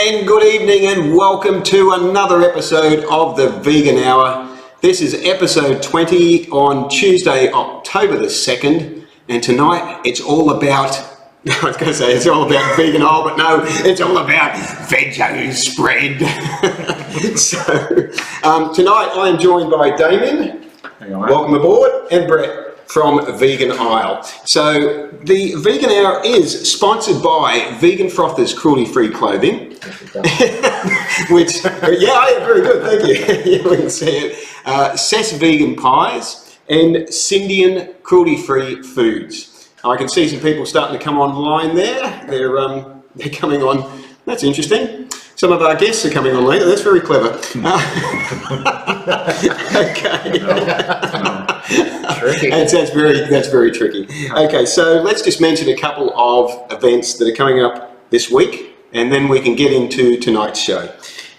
And good evening and welcome to another episode of the Vegan Hour. This is episode 20 on Tuesday, October the 2nd. And tonight it's all about, I was going to say it's all about vegan oil, but no, it's all about veggie spread. So tonight I am joined by Damien, welcome aboard, and Brett from Vegan Isle. So the Vegan Hour is sponsored by Vegan Frothers Cruelty-Free Clothing, which, yeah, very good, thank you. Yeah, we can see it. Cess Vegan Pies and Scindian Cruelty-Free Foods. I can see some people starting to come online there. They're coming on. That's interesting. Some of our guests are coming on later. That's very clever. Okay. Tricky. That's very tricky. Okay, so let's just mention a couple of events that are coming up this week, and then we can get into tonight's show.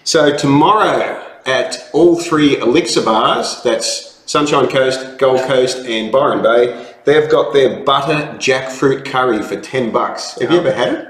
So tomorrow at all three Elixir bars, that's Sunshine Coast, Gold Coast, and Byron Bay, they've got their butter jackfruit curry for $10. Have you ever had it?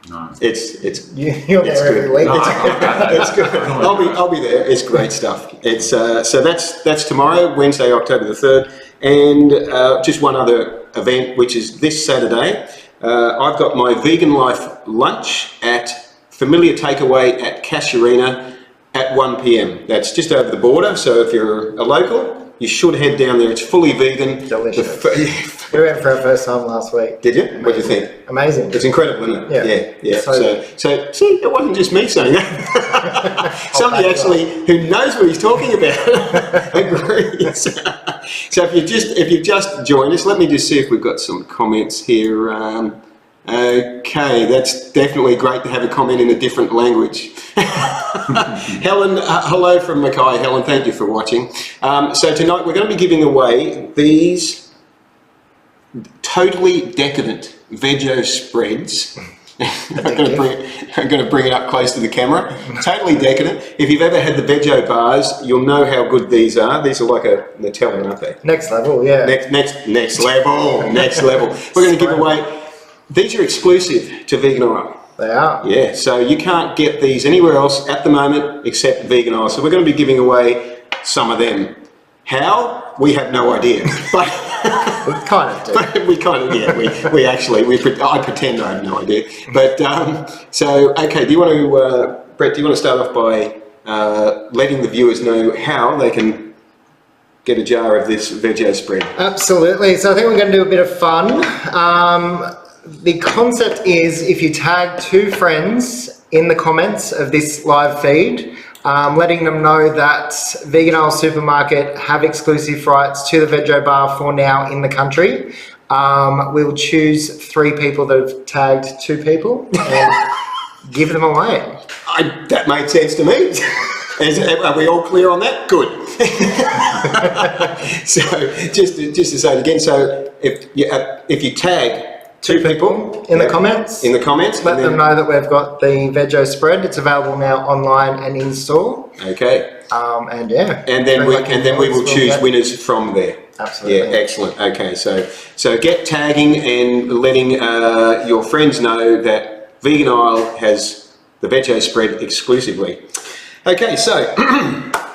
No. It's You're there every week. It's good. I'll be there. It's great stuff. It's so that's tomorrow, Wednesday, October the 3rd, and just one other event, which is this Saturday. I've got my Vegan Life lunch at Familiar Takeaway at Casuarina at 1 p.m. That's just over the border. So if you're a local, you should head down there. It's fully vegan. Delicious. We went for our first time last week. Did you? What do you think? Amazing. It's incredible, isn't it? Yeah. So see, it wasn't just me saying that. Somebody actually who knows what he's talking about agrees. So if you've just joined us, let me just see if we've got some comments here. Okay, that's definitely great to have a comment in a different language. Helen, hello from Mackay. Helen, thank you for watching. So tonight we're going to be giving away these totally decadent veggie spreads. I'm going to bring it up close to the camera. Totally decadent. If you've ever had the veggie bars, you'll know how good these are. These are like a Nutella, aren't they? Next level, yeah. Next level. Next level. We're going to give away. These are exclusive to Vegan Isle. They are. Yeah, so you can't get these anywhere else at the moment except Vegan Isle. So we're going to be giving away some of them. How? We have no idea. But we kind of do. But we kind of, yeah. I pretend I have no idea. But so, okay. Do you want to, Brett? Do you want to start off by letting the viewers know how they can get a jar of this veggie spread? Absolutely. So I think we're going to do a bit of fun. The concept is if you tag two friends in the comments of this live feed, letting them know that Vegan Isle Supermarket have exclusive rights to the veggie bar for now in the country. We'll choose 3 people that have tagged 2 people and give them away. That made sense to me. Are we all clear on that? Good. So just to say it again, so if you tag 2 people in the comments, let them know that we've got the veggie spread. It's available now online and in store. Okay. And yeah. And then we will choose winners from there. Absolutely. Yeah, excellent. Okay, so get tagging and letting your friends know that Vegan Isle has the veggie spread exclusively. Okay, so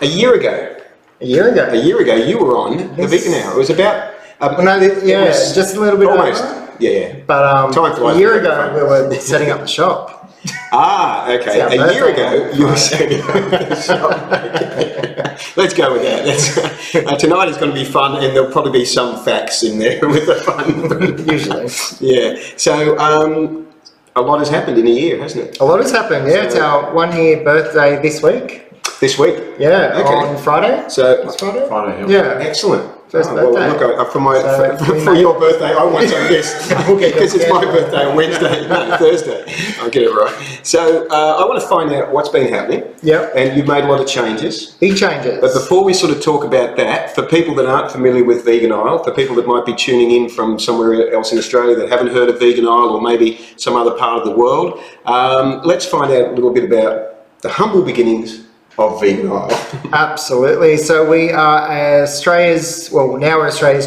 a year ago, you were on the Vegan Hour. It was about just a little bit almost. Over. Yeah. But a year ago we were setting up the shop. Okay. A year ago you were setting up the shop. Okay. Let's go with that. Tonight is going to be fun, and there'll probably be some facts in there with the fun. Usually. Yeah. So a lot has happened in a year, hasn't it? A lot has happened. Yeah, it's our 1-year birthday this week. This week? Yeah. Okay. On Friday. So it's Friday. Friday. Yeah. Excellent. First birthday. Well, look, for your birthday, I want some guests because it's my birthday on Thursday. I'll get it right. So I want to find out what's been happening. Yeah. And you've made a lot of changes. Big changes. But before we sort of talk about that, for people that aren't familiar with Vegan Isle, for people that might be tuning in from somewhere else in Australia that haven't heard of Vegan Isle or maybe some other part of the world, let's find out a little bit about the humble beginnings vegan aisle. Absolutely. So we are Australia's, well, now we're Australia's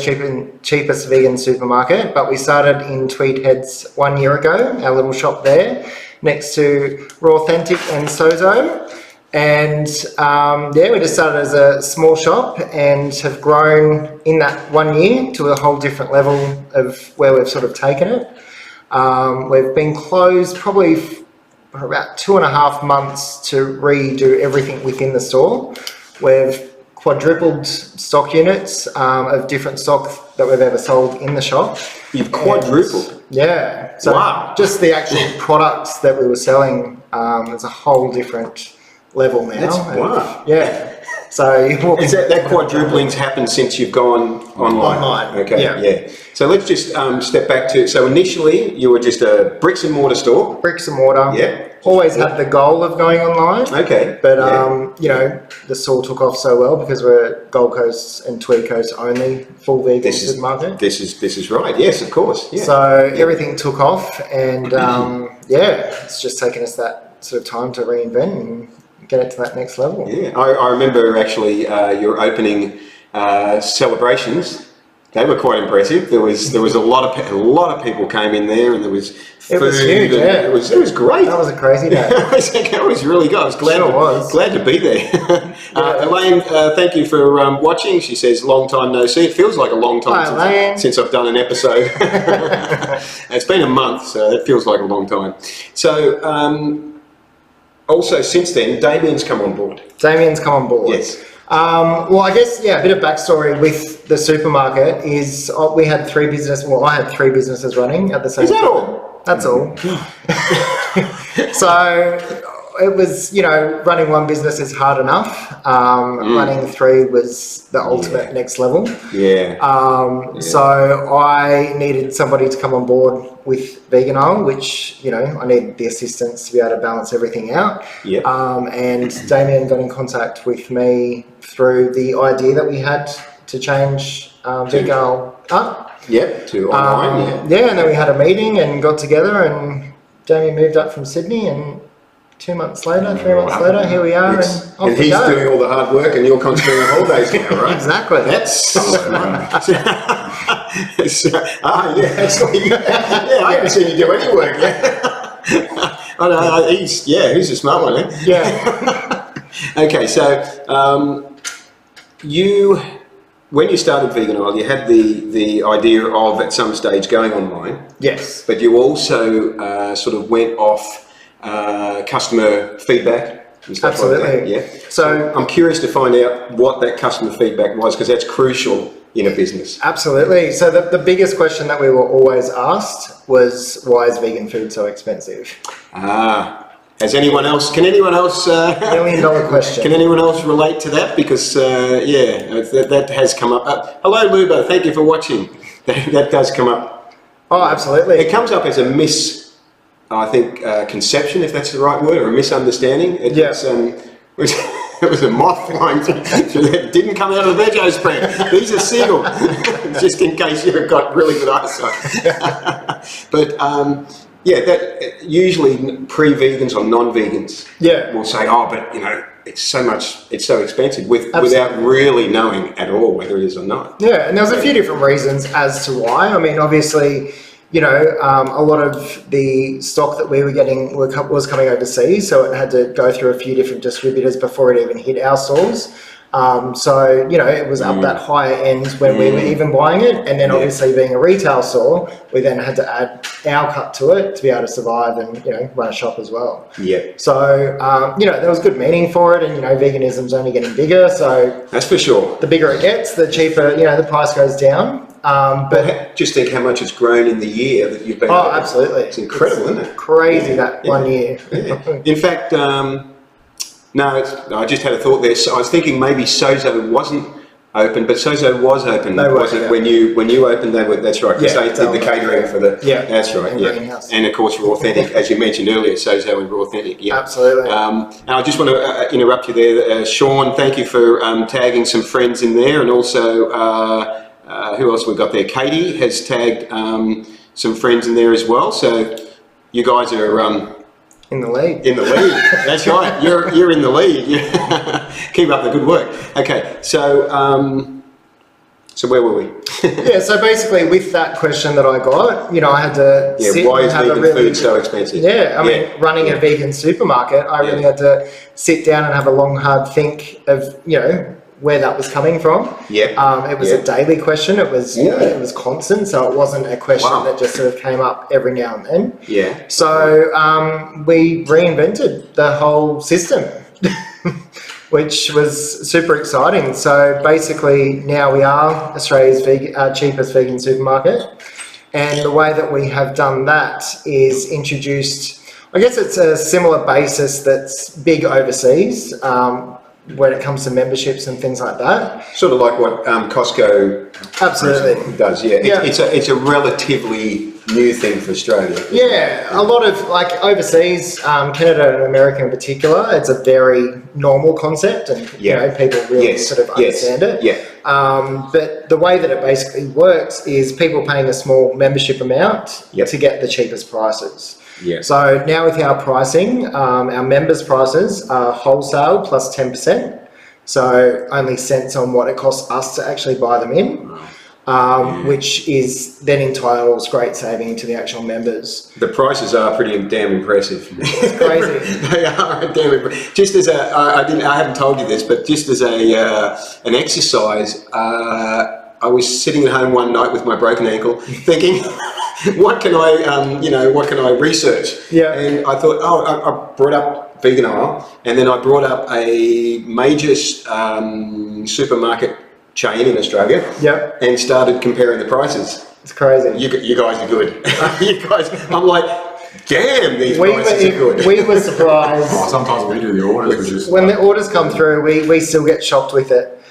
cheapest vegan supermarket, but we started in Tweed Heads 1 year ago, our little shop there, next to Raw Authentic and Sozo. And we just started as a small shop and have grown in that 1 year to a whole different level of where we've sort of taken it. We've been closed probably for about 2.5 months to redo everything within the store. We've quadrupled stock units of different stock that we've ever sold in the shop. You've quadrupled? And, yeah. So wow. Just the actual products that we were selling is a whole different level now. Wow. Yeah. So is that quadrupling's happened since you've gone online? Okay. Yeah. So let's just step back to, so initially you were just a bricks and mortar store. Bricks and mortar. Yeah. Always had the goal of going online. Okay. But the store took off so well because we're Gold Coast and Tweed Coast only full vegan supermarket. This is right. Yes, of course. Yeah. So everything took off, and it's just taken us that sort of time to reinvent and get it to that next level. Yeah, I remember actually your opening celebrations. They were quite impressive. There was a lot of people came in there, and there was food. It was huge. Yeah. It was great. That was a crazy day. That was really good. I was glad to be there. Elaine, thank you for watching. She says, "Long time no see." It feels like a long time since I've done an episode. It's been a month, so it feels like a long time. So. Also, since then, Damien's come on board. Yes. Well, I guess, a bit of backstory with the supermarket is I had 3 businesses running at the same time. Is that all? That's all. So it was, running one business is hard enough. Running 3 was the ultimate next level. Yeah. So I needed somebody to come on board with Vegan Aisle, which, I needed the assistance to be able to balance everything out. Yep. And Damien got in contact with me through the idea that we had to change Vegan Aisle up. Yep, to online, and then we had a meeting and got together, and Damien moved up from Sydney, and 3 months later, here we are, and he's doing all the hard work, and you're concentrating on holidays now, right? Exactly. That's I haven't seen you do any work yet. He's a smart one, eh? Yeah. Okay, so when you started Vegan Aisle, you had the idea of at some stage going online. Yes. But you also sort of went off customer feedback and stuff Absolutely. like that. Yeah. So I'm curious to find out what that customer feedback was, because that's crucial in a business. Absolutely. So the biggest question that we were always asked was, why is vegan food so expensive? Can anyone else $1 million question. Can anyone else relate to that? Because that has come up. Hello Luba, thank you for watching. That does come up. Oh, absolutely. It comes up as a conception, if that's the right word, or a misunderstanding. It was a moth flying through that didn't come out of the veggie spread. These are sealed, just in case you've got really good eyesight. But that usually pre-vegans or non-vegans will say, it's so expensive without really knowing at all whether it is or not. Yeah, and there was a few different reasons as to why. I mean, obviously, a lot of the stock that we were getting was coming overseas, so it had to go through a few different distributors before it even hit our stores. It was up that higher end when we were even buying it, and then obviously being a retail store, we then had to add our cut to it to be able to survive and run a shop as well. Yeah. So there was good meaning for it, and veganism's only getting bigger, so that's for sure. The bigger it gets, the cheaper the price goes down. But just think how much it's grown in the year that you've been. Oh, absolutely! It's incredible, isn't it? Crazy that 1 year. Yeah. In fact, I just had a thought there. So I was thinking maybe Sozo wasn't open, but Sozo was open. When you opened? That's right. Because they did the catering for the. Yeah, that's right. And of course, Raw Authentic, as you mentioned earlier, Sozo and Raw Authentic. Yeah, absolutely. And I just want to interrupt you there, Sean. Thank you for tagging some friends in there, and also. Who else we've got there? Katie has tagged some friends in there as well. So you guys are In the lead. In the lead. That's right. You're in the lead. Keep up the good work. Okay. So where were we? Yeah, so basically with that question that I got, I had to sit why and is have vegan food so expensive? Yeah, I mean, running a vegan supermarket, I really had to sit down and have a long, hard think of, where that was coming from. Yeah. It was a daily question. It was, it was constant, so it wasn't a question that just sort of came up every now and then. Yeah. So we reinvented the whole system. Which was super exciting. So basically now we are Australia's cheapest vegan supermarket. And the way that we have done that is introduced, I guess it's a similar basis that's big overseas when it comes to memberships and things like that. Sort of like what Costco Absolutely does, It's a relatively new thing for Australia. Yeah, a lot of overseas, Canada and America in particular, it's a very normal concept, and people really sort of understand it. Yeah. But the way that it basically works is people paying a small membership amount to get the cheapest prices. Yeah. So now with our pricing, our members' prices are wholesale plus 10%. So only cents on what it costs us to actually buy them in. Which is then entitles great saving to the actual members. The prices are pretty damn impressive. It's crazy. They are damn impressive. Just as I haven't told you this, but just as an exercise, I was sitting at home one night with my broken ankle, thinking, what can I research? Yeah. And I thought, I brought up vegan aisle, and then I brought up a major supermarket chain in Australia, and started comparing the prices. It's crazy. You guys are good. You guys, I'm like, damn, these prices are good. We were surprised. Sometimes we do the orders. When the orders come through, we still get shocked with it.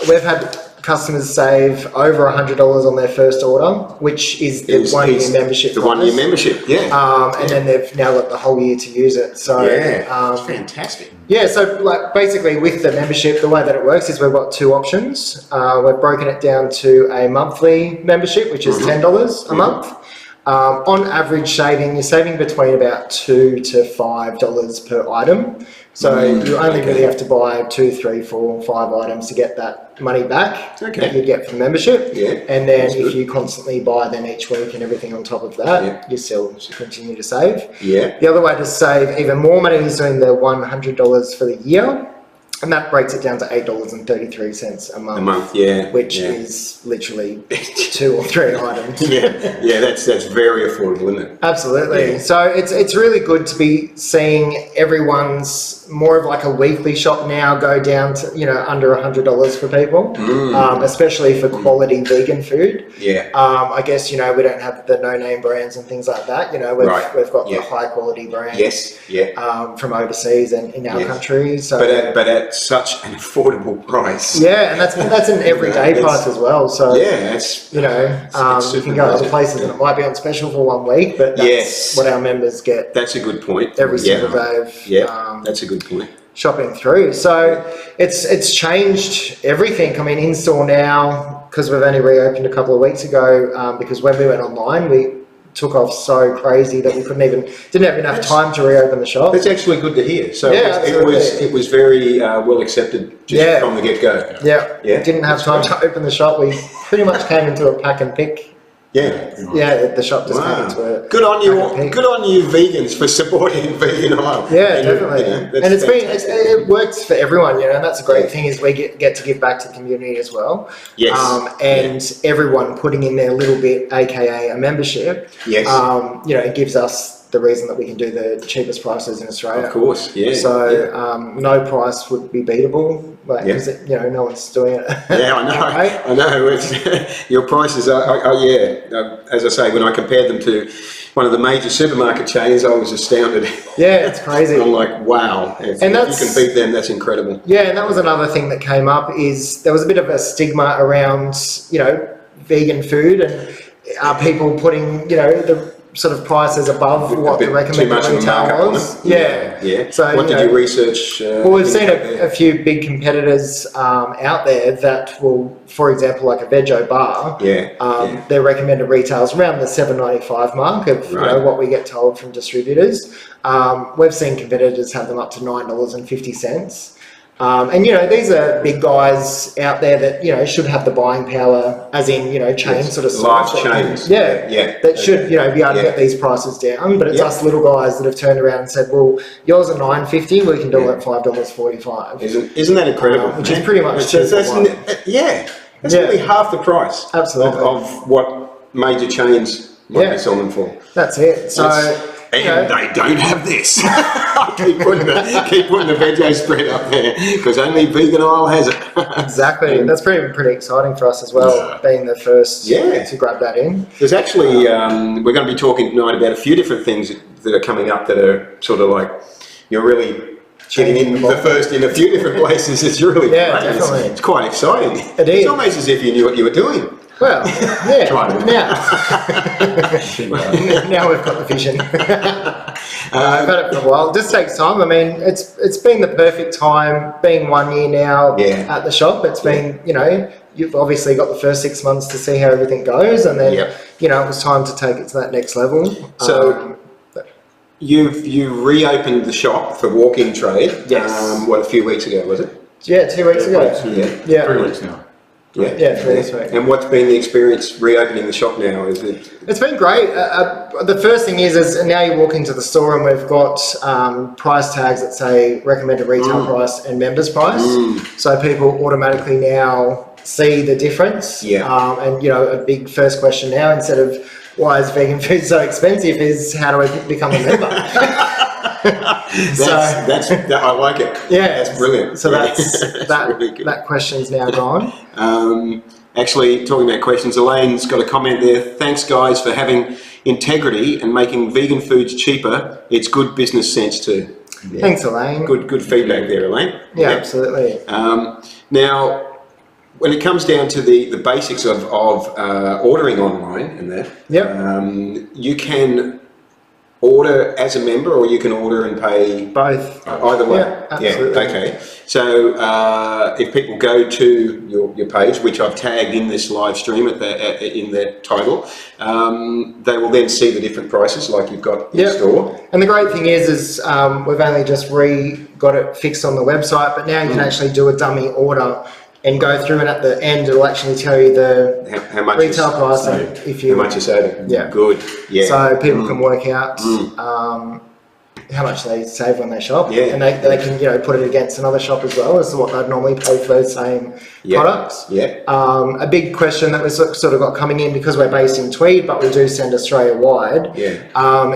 We've had customers save over $100 on their first order, which is the 1 year membership. The 1 year membership, and then they've now got the whole year to use it. So it's fantastic. Yeah, so basically with the membership, the way that it works is we've got two options. We've broken it down to a monthly membership, which is $10 a month. On average you're saving between about $2 to $5 per item. So you only really have to buy 2, 3, 4, 5 items to get that money back that you get from membership. Yeah. And then if you constantly buy them each week and everything on top of that, you still continue to save. Yeah. The other way to save even more money is doing the $100 for the year. And that breaks it down to $8.33 a month. A month, yeah. Which is literally 2 or 3 items. That's very affordable, isn't it? Absolutely. Yeah. So it's really good to be seeing everyone's more of like a weekly shop now go down to, under $100 for people, especially for quality vegan food. Yeah. I guess, we don't have the no-name brands and things like that. We've got the high quality brands. Yes. Yeah. From overseas and in our country. So but at such an affordable price. Yeah, and that's an everyday price as well. So it's you can go other places and it might be on special for 1 week, but that's what our members get. That's a good point. Every single day of that's a good point. Shopping through. So it's changed everything. I mean, in store now, because we've only reopened a couple of weeks ago, because when we went online, we took off so crazy that we didn't have enough time to reopen the shop. That's actually good to hear. So it was very well accepted just from the get-go. Yeah. Didn't have time to open the shop. We pretty much came into a pack and pick. The shop just came into a good on you vegans for supporting vegan aisle. Yeah, definitely. And it works for everyone, and that's a great thing is we get to give back to the community as well. Yes. And everyone putting in their little bit, aka a membership. Yes. It gives us the reason that we can do the cheapest prices in Australia. Of course, yeah. So no price would be beatable, because no one's doing it. Yeah, I know. Right? I know. Your prices are as I say, when I compared them to one of the major supermarket chains, I was astounded. Yeah, it's crazy. I'm like, wow. If you can beat them, that's incredible. Yeah, and that was another thing that came up is there was a bit of a stigma around, vegan food and people putting, the sort of prices above what the too recommended much of a retail markup on was. them. Yeah. So what did you research? Well, we've seen indicate there? a few big competitors out there that will, for example, like a Veggie bar. Their recommended retail is around the $7.95 mark of what we get told from distributors. We've seen competitors have them up to $9.50. And these are big guys out there that should have the buying power, as in chain sort of large size. chains. That should be able to get these prices down. But it's us little guys that have turned around and said, well, yours are $9.50, we can do it at $5.45. Isn't that incredible? Which is pretty much that's nearly half the price. Absolutely. Of what major chains might be selling for. That's it. So. And they don't have this. I keep putting the veggie spread up there because only Vegan Isle has it. Exactly. That's pretty exciting for us as well, being the first to grab that in. There's actually, we're going to be talking tonight about a few different things that are coming up that are sort of like, you're really getting in the first in a few different places. It's really great. Definitely. It's quite exciting. It is. It's almost as if you knew what you were doing. Well, now we've got the vision. I've had it for a while. It just takes time. I mean, it's been the perfect time, being 1 year now at the shop. It's been, you've obviously got the first 6 months to see how everything goes, and then, it was time to take it to that next level. So, you reopened the shop for walk-in trade. Yes. A few weeks ago, was it? Yeah, 2 weeks ago. 3 weeks now. 3 weeks ago. And what's been the experience reopening the shop now? It's been great. The first thing is now you walk into the store and we've got price tags that say recommended retail price and members price. So people automatically now see the difference. And a big first question now, instead of why is vegan food so expensive, is how do I become a member? I like it. That's brilliant. So that's really good. That question's now gone. Actually, talking about questions, Elaine's got a comment there. Thanks, guys, for having integrity and making vegan foods cheaper. It's good business sense too. Thanks, Elaine. Good feedback there, Elaine. Yeah, absolutely. Now, when it comes down to the basics of ordering online and that, you can order as a member, or you can order and pay both. Either way. Yeah, absolutely. Okay. So if people go to your page, which I've tagged in this live stream in the title, they will then see the different prices like you've got in store. And the great thing is we've only just got it fixed on the website, but now you can actually do a dummy order and go through, and at the end it'll actually tell you the how much retail price and how much you're saving. Yeah. Good. Yeah. So people can work out how much they save when they shop, and they can put it against another shop as well as what they'd normally pay for those same products. A big question that we've sort of got coming in, because we're based in Tweed but we do send Australia wide,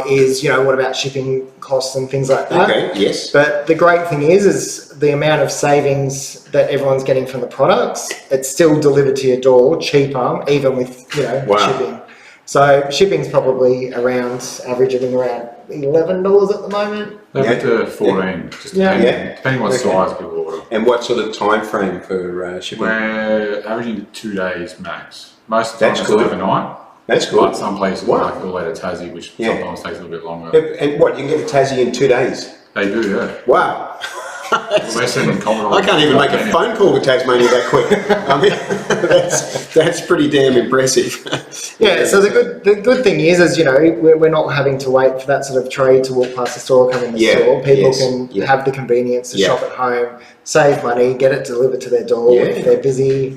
is what about shipping costs and things like that. Okay. Yes. But the great thing is the amount of savings that everyone's getting from the products, it's still delivered to your door cheaper, even with shipping. So shipping's probably averaging around $11 at the moment. Up to 14, just depending what size people order. And what sort of time frame for shipping? We're averaging 2 days max. Most of the time it's overnight. That's good. But some places like all the way to Tassie, which sometimes takes a little bit longer. And what, you can get to Tassie in 2 days? They do, yeah. Wow. We're sending I can't even make a phone call to Tasmania that quick. I mean, that's pretty damn impressive. So the good thing is we're not having to wait for that sort of trade to walk past the store or come in the store. People can have the convenience to shop at home, save money, get it delivered to their door if they're busy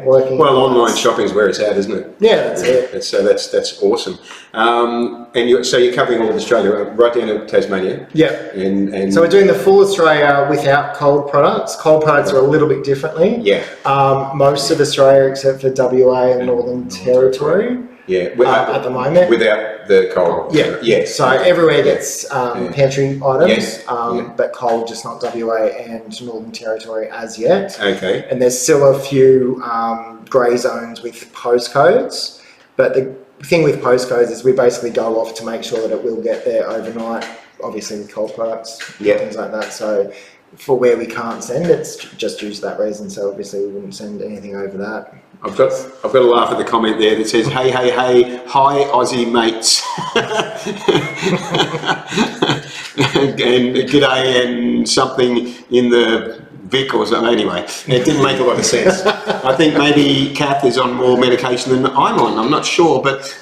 working. Well, online shopping is where it's at, isn't it? Yeah, that's it. So that's awesome. And you're covering all of Australia, right down to Tasmania. Yeah. And so we're doing the full Australia without cold products. Cold products are a little bit differently. Yeah. Most of Australia except for WA and Northern Territory. Yeah. At the moment. Without the cold. Yeah. Yes. So everywhere gets pantry items, but cold, just not WA and Northern Territory as yet. Okay. And there's still a few grey zones with postcodes, but the thing with postcodes is we basically go off to make sure that it will get there overnight, obviously with cold products, things like that. So for where we can't send, it's just due to that reason. So obviously we wouldn't send anything over that. I've got to laugh at the comment there that says, "Hey, hey, hey, hi, Aussie mates," and g'day and something in the Vic or something. Anyway, it didn't make a lot of sense. I think maybe Kath is on more medication than I'm on. I'm not sure, but.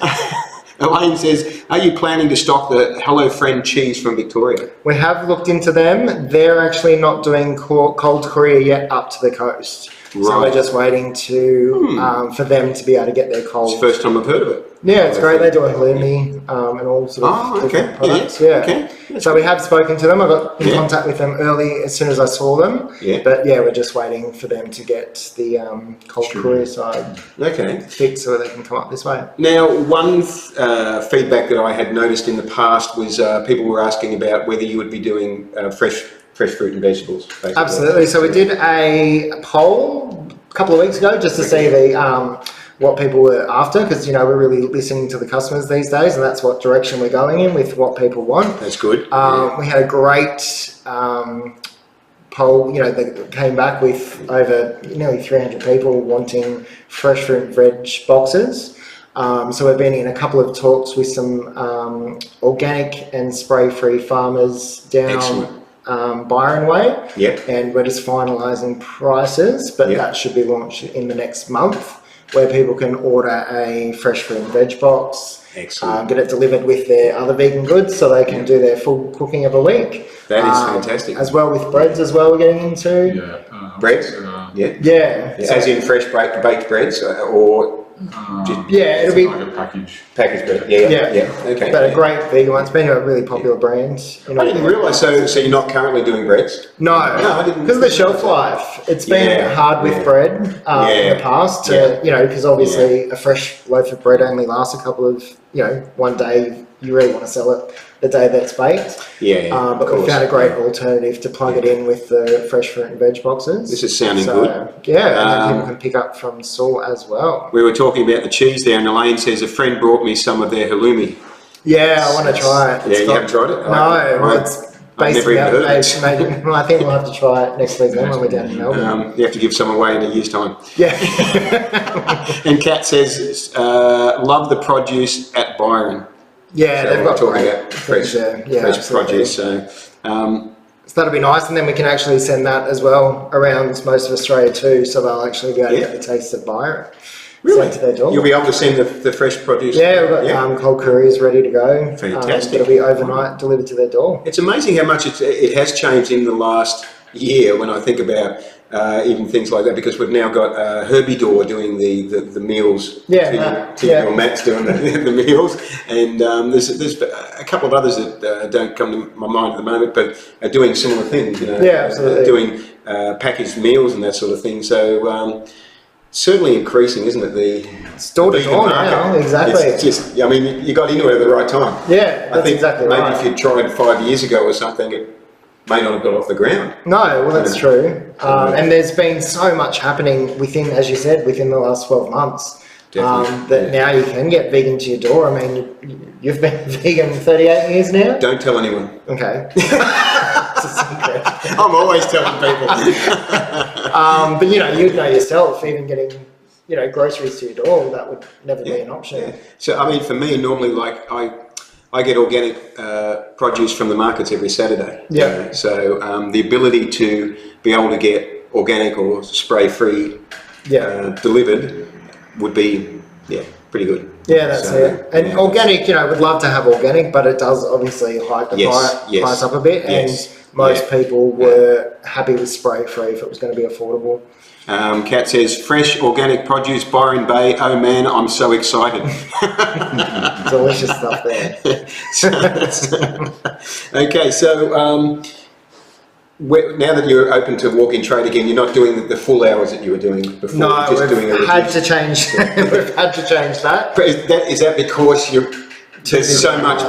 Elaine says, "Are you planning to stock the Hello Friend cheese from Victoria?" We have looked into them. They're actually not doing cold courier yet up to the coast. So we're Right. just waiting to for them to be able to get their cold. It's the first time I've heard of it. Yeah, it's great. They do a halloumi and all sort of different products. Yeah. Okay. So we have spoken to them. I got in Yeah. contact with them early as soon as I saw them. Yeah. But yeah, we're just waiting for them to get the cold courier side Okay. fixed so they can come up this way. Now, one feedback that I had noticed in the past was people were asking about whether you would be doing fresh fruit and vegetables. Basically. Absolutely. So we did a poll a couple of weeks ago just to see the what people were after, because we're really listening to the customers these days, and that's what direction we're going in with what people want. That's good. We had a great poll, that came back with over nearly 300 people wanting fresh fruit and veg boxes. So we've been in a couple of talks with some organic and spray-free farmers down Excellent. Byron Way. Yep. And we're just finalising prices, but Yep. that should be launched in the next month, where people can order a fresh fruit and veg box. Excellent. Get it delivered with their other vegan goods so they can do their full cooking of a week. That is fantastic. As well with breads as well we're getting into. Yeah. Breads? Yeah. Yeah. As in fresh baked breads or Yeah, it'll be like a package. packaged bread? Yeah. Okay. but a great vegan one. It's been a really popular brand. I didn't realise. So you're not currently doing breads? No, I didn't. because of the shelf life. It's been Yeah, hard with yeah. bread in the past. Because obviously a fresh loaf of bread only lasts a couple of, one day. You really want to sell it the day that's baked. Yeah. But we found a great alternative to plug it in with the fresh fruit and veg boxes. This is sounding good. Yeah, and then people can pick up from Saul as well. We were talking about the cheese there, and Elaine says a friend brought me some of their halloumi. Yeah, I want to try it. Yeah, you haven't tried it? No, well, it's I've never basically even heard of it. maybe, well, I think we'll have to try it next week then when we're down in Melbourne. You have to give some away in a year's time. Yeah. And Kat says, love the produce at Byron. Yeah, So they've we're got talking great about things there. Yeah, fresh absolutely. produce. So, So that'll be nice, and then we can actually send that as well around most of Australia too, so they'll actually be able to get the taste of Byron. really, Sent to their door. you'll be able to send the fresh produce. Yeah, we've got cold couriers ready to go. Fantastic. It'll be overnight delivered to their door. It's amazing how much it has changed in the last year when I think about even things like that, because we've now got Herbidor doing the meals. Or Matt's doing the meals, and there's a couple of others that don't come to my mind at the moment, but are doing similar things. Absolutely. Doing packaged meals and that sort of thing. So certainly increasing, isn't it? It's door to vegan door market. now, exactly. It's just, I mean, you got into it at the right time. Yeah, I that's think exactly maybe right. if you'd tried 5 years ago or something, it may not have got off the ground. No, well, that's true. And there's been so much happening within, as you said, within the last 12 months. Definitely. That now you can get vegan to your door. I mean, you've been vegan 38 years now? Don't tell anyone. Okay. It's a secret. I'm always telling people. But you'd know yourself, even getting, groceries to your door, that would never be an option. Yeah. So, I mean, for me, normally, like, I get organic produce from the markets every Saturday. Yeah. So the ability to be able to get organic or spray-free delivered would be, pretty good. Yeah, that's it. And organic, would love to have organic, but it does obviously hike the price up a bit. Yes. And most people were happy with spray-free if it was going to be affordable. Kat says, fresh organic produce, Byron Bay. Oh man, I'm so excited. Delicious stuff there. Okay, so now that you're open to walk-in trade again, you're not doing the full hours that you were doing before. No, just doing we've had to change. We've had to change that. But is that because there's so much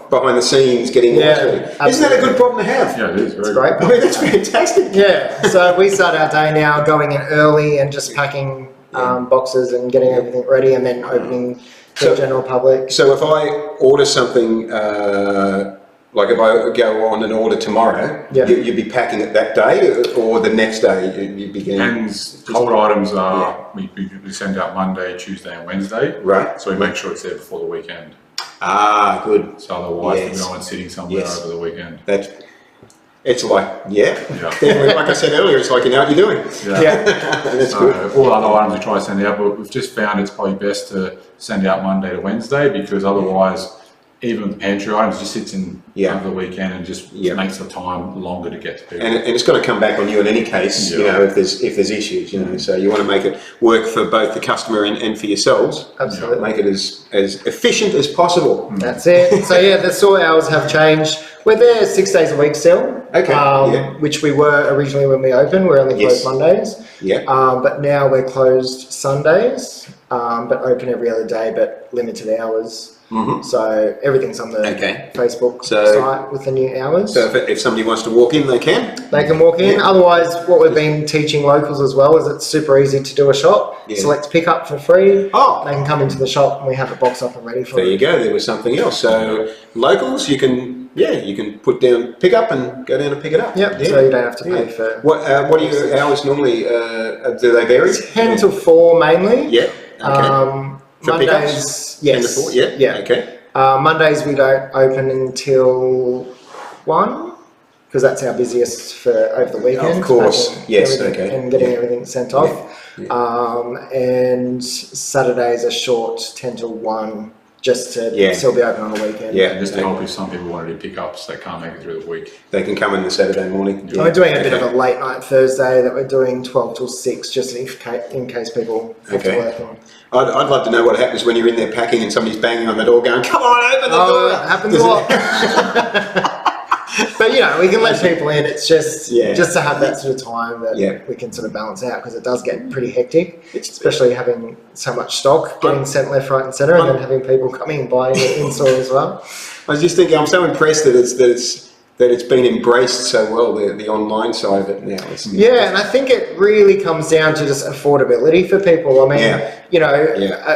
behind the scenes getting absolutely. Isn't that a good problem to have? Yeah, it is. Very Great. I mean, that's fantastic. Yeah, so we start our day now going in early and just packing boxes and getting everything ready, and then opening to the general public. So if I order something like if I go on an order tomorrow, Yeah. you'd be packing it that day or the next day you'd be getting... And cold items are, we send out Monday, Tuesday and Wednesday. Right. So we make sure it's there before the weekend. Ah, good. So otherwise Yes. no one's sitting somewhere Yes. over the weekend. It's like, Yeah. definitely, like I said earlier, it's like you know what you're doing. Yeah. That's So good. all other items we try to send out, but we've just found it's probably best to send out Monday to Wednesday, because otherwise, even the pantry items just sits in over the weekend and just makes the time longer to get to people. And it's got to come back on you in any case, you know, if there's issues, you know. So you want to make it work for both the customer and for yourselves. Absolutely. Make it as efficient as possible. That's it. So yeah, the store hours have changed. We're there 6 days a week still. Okay. Which we were originally when we opened. We're only closed Mondays. Yeah. But now we're closed Sundays, but open every other day, but limited hours. Mm-hmm. So everything's on the Facebook site with the new hours. So if somebody wants to walk in, they can? They can walk in. Otherwise, what we've been teaching locals as well is it's super easy to do a shop. Yeah. Select pickup for free. Oh. They can come into the shop and we have a box up and ready for them. There you go. There was something else. So locals, you can put down pick up and go down and pick it up. Yep. So you don't have to pay for. What are your hours normally? Do they vary? 10 to 4 mainly. Yeah. Okay. For Mondays, pickups? 10 to yes. 4? Yeah. Okay. Mondays we don't open until 1 because that's our busiest for over the weekend. Of course. Yes. Okay. And getting everything sent off. And Saturdays are short 10 to 1 just to still be open on the weekend. And just to help if some people want to do pickups, they can't make it through the week. They can come in the Saturday morning. And we're doing a bit of a late night Thursday that we're doing 12 till 6 just in case people have to work on. I'd love to know what happens when you're in there packing and somebody's banging on the door going, come on, open the door. It happens a lot. But you know, we can let people in. It's just to have that sort of time that we can sort of balance out, because it does get pretty hectic, especially having so much stock getting sent left, right, and centre, and then having people coming and buying it in store as well. I was just thinking, I'm so impressed that it's been embraced so well, the online side of it now. And I think it really comes down to just affordability for people. I mean, you know,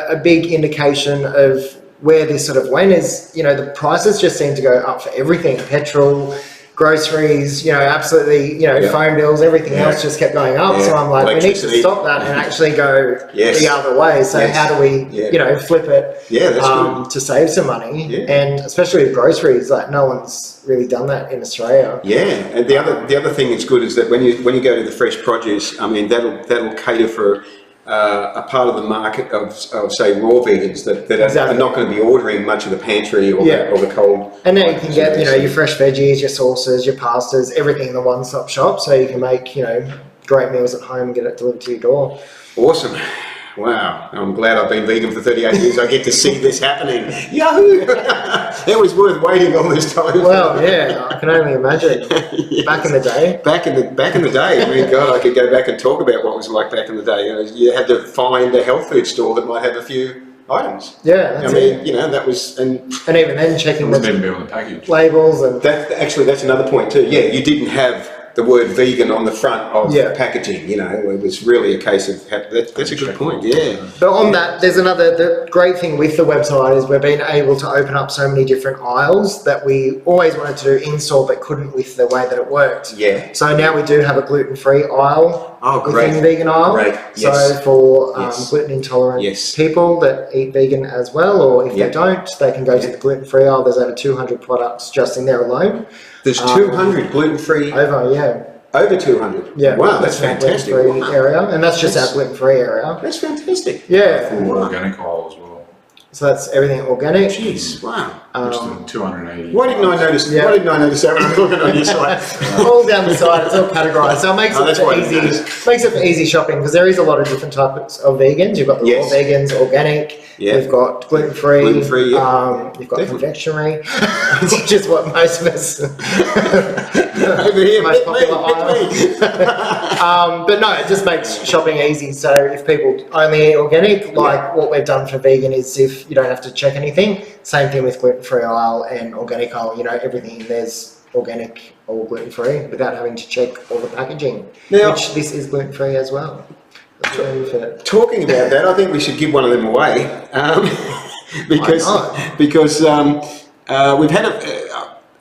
a big indication of where this sort of went is, you know, the prices just seem to go up for everything. Petrol, groceries, you know, absolutely, you know, phone bills, everything else just kept going up. So I'm like, we need to stop that and actually go the other way. So how do we, you know, flip it to save some money? And especially with groceries, like no one's really done that in Australia. And the other thing that's good is that when you go to the fresh produce, I mean, that'll cater for a part of the market of say raw vegans that are not going to be ordering much of the pantry or the cold. And now you can get, you know, your fresh veggies, your sauces, your pastas, everything in the one-stop shop, so you can make, you know, great meals at home and get it delivered to your door. Awesome. Wow, I'm glad I've been vegan for 38 years. I get to see this happening. Yahoo! It was worth waiting all this time. Well, yeah, I can only imagine. Back in the day. Back in the day, I mean, God, I could go back and talk about what it was like back in the day. You know, you had to find a health food store that might have a few items. Yeah, that's it. You know, that was and even then checking the package labels and that's another point too. Yeah, you didn't have the word vegan on the front of packaging, you know, it was really a case of, that's a good point, But on that, there's the great thing with the website is we've been able to open up so many different aisles that we always wanted to do in-store but couldn't with the way that it worked. So now we do have a gluten-free aisle within the vegan aisle. So for gluten intolerant people that eat vegan as well, or if they don't, they can go to the gluten-free aisle. There's over 200 products just in there alone. There's 200 gluten-free? Over 200? Yeah. Wow, that's fantastic. Gluten-free area, and that's just our gluten-free area. That's fantastic. Full organic aisle as well. So that's everything organic. Jeez, wow. Which is 280. Why didn't I notice that when I was looking on your site? All down the side, it's all categorised. So it makes it for easy shopping, because there is a lot of different types of vegans. You've got the raw vegans, organic. We've got gluten-free. You've got confectionery, which is what most of us over here, most popular aisle. But no, it just makes shopping easy. So if people only eat organic, like what we've done for vegan is if you don't have to check anything. Same thing with gluten-free aisle and organic aisle. You know, everything in there's organic or gluten-free without having to check all the packaging. Now, which this is gluten-free as well. Talking about that, I think we should give one of them away because we've had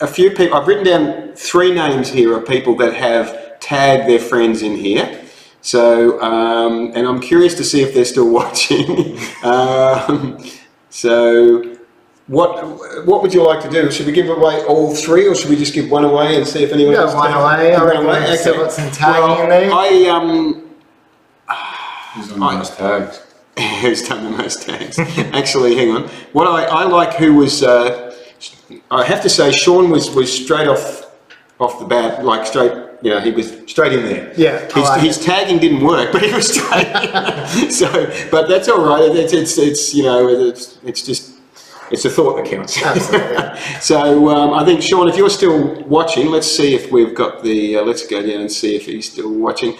a few people. I've written down 3 names here of people that have tagged their friends in here. So, and I'm curious to see if they're still watching. So, what would you like to do? Should we give away all 3, or should we just give one away and see if anyone else? One away. I reckon we've still got some tagging in there. Who's on the most tags? Who's done the most tags? Actually, hang on. What I like who was. I have to say, Sean was straight off the bat, like straight. You know, he was straight in there. Yeah. His tagging didn't work, but he was straight. So, but that's all right. It's you know, it's just. It's a thought that counts. Absolutely. So I think, Sean, if you're still watching, let's see if we've got the, let's go down and see if he's still watching.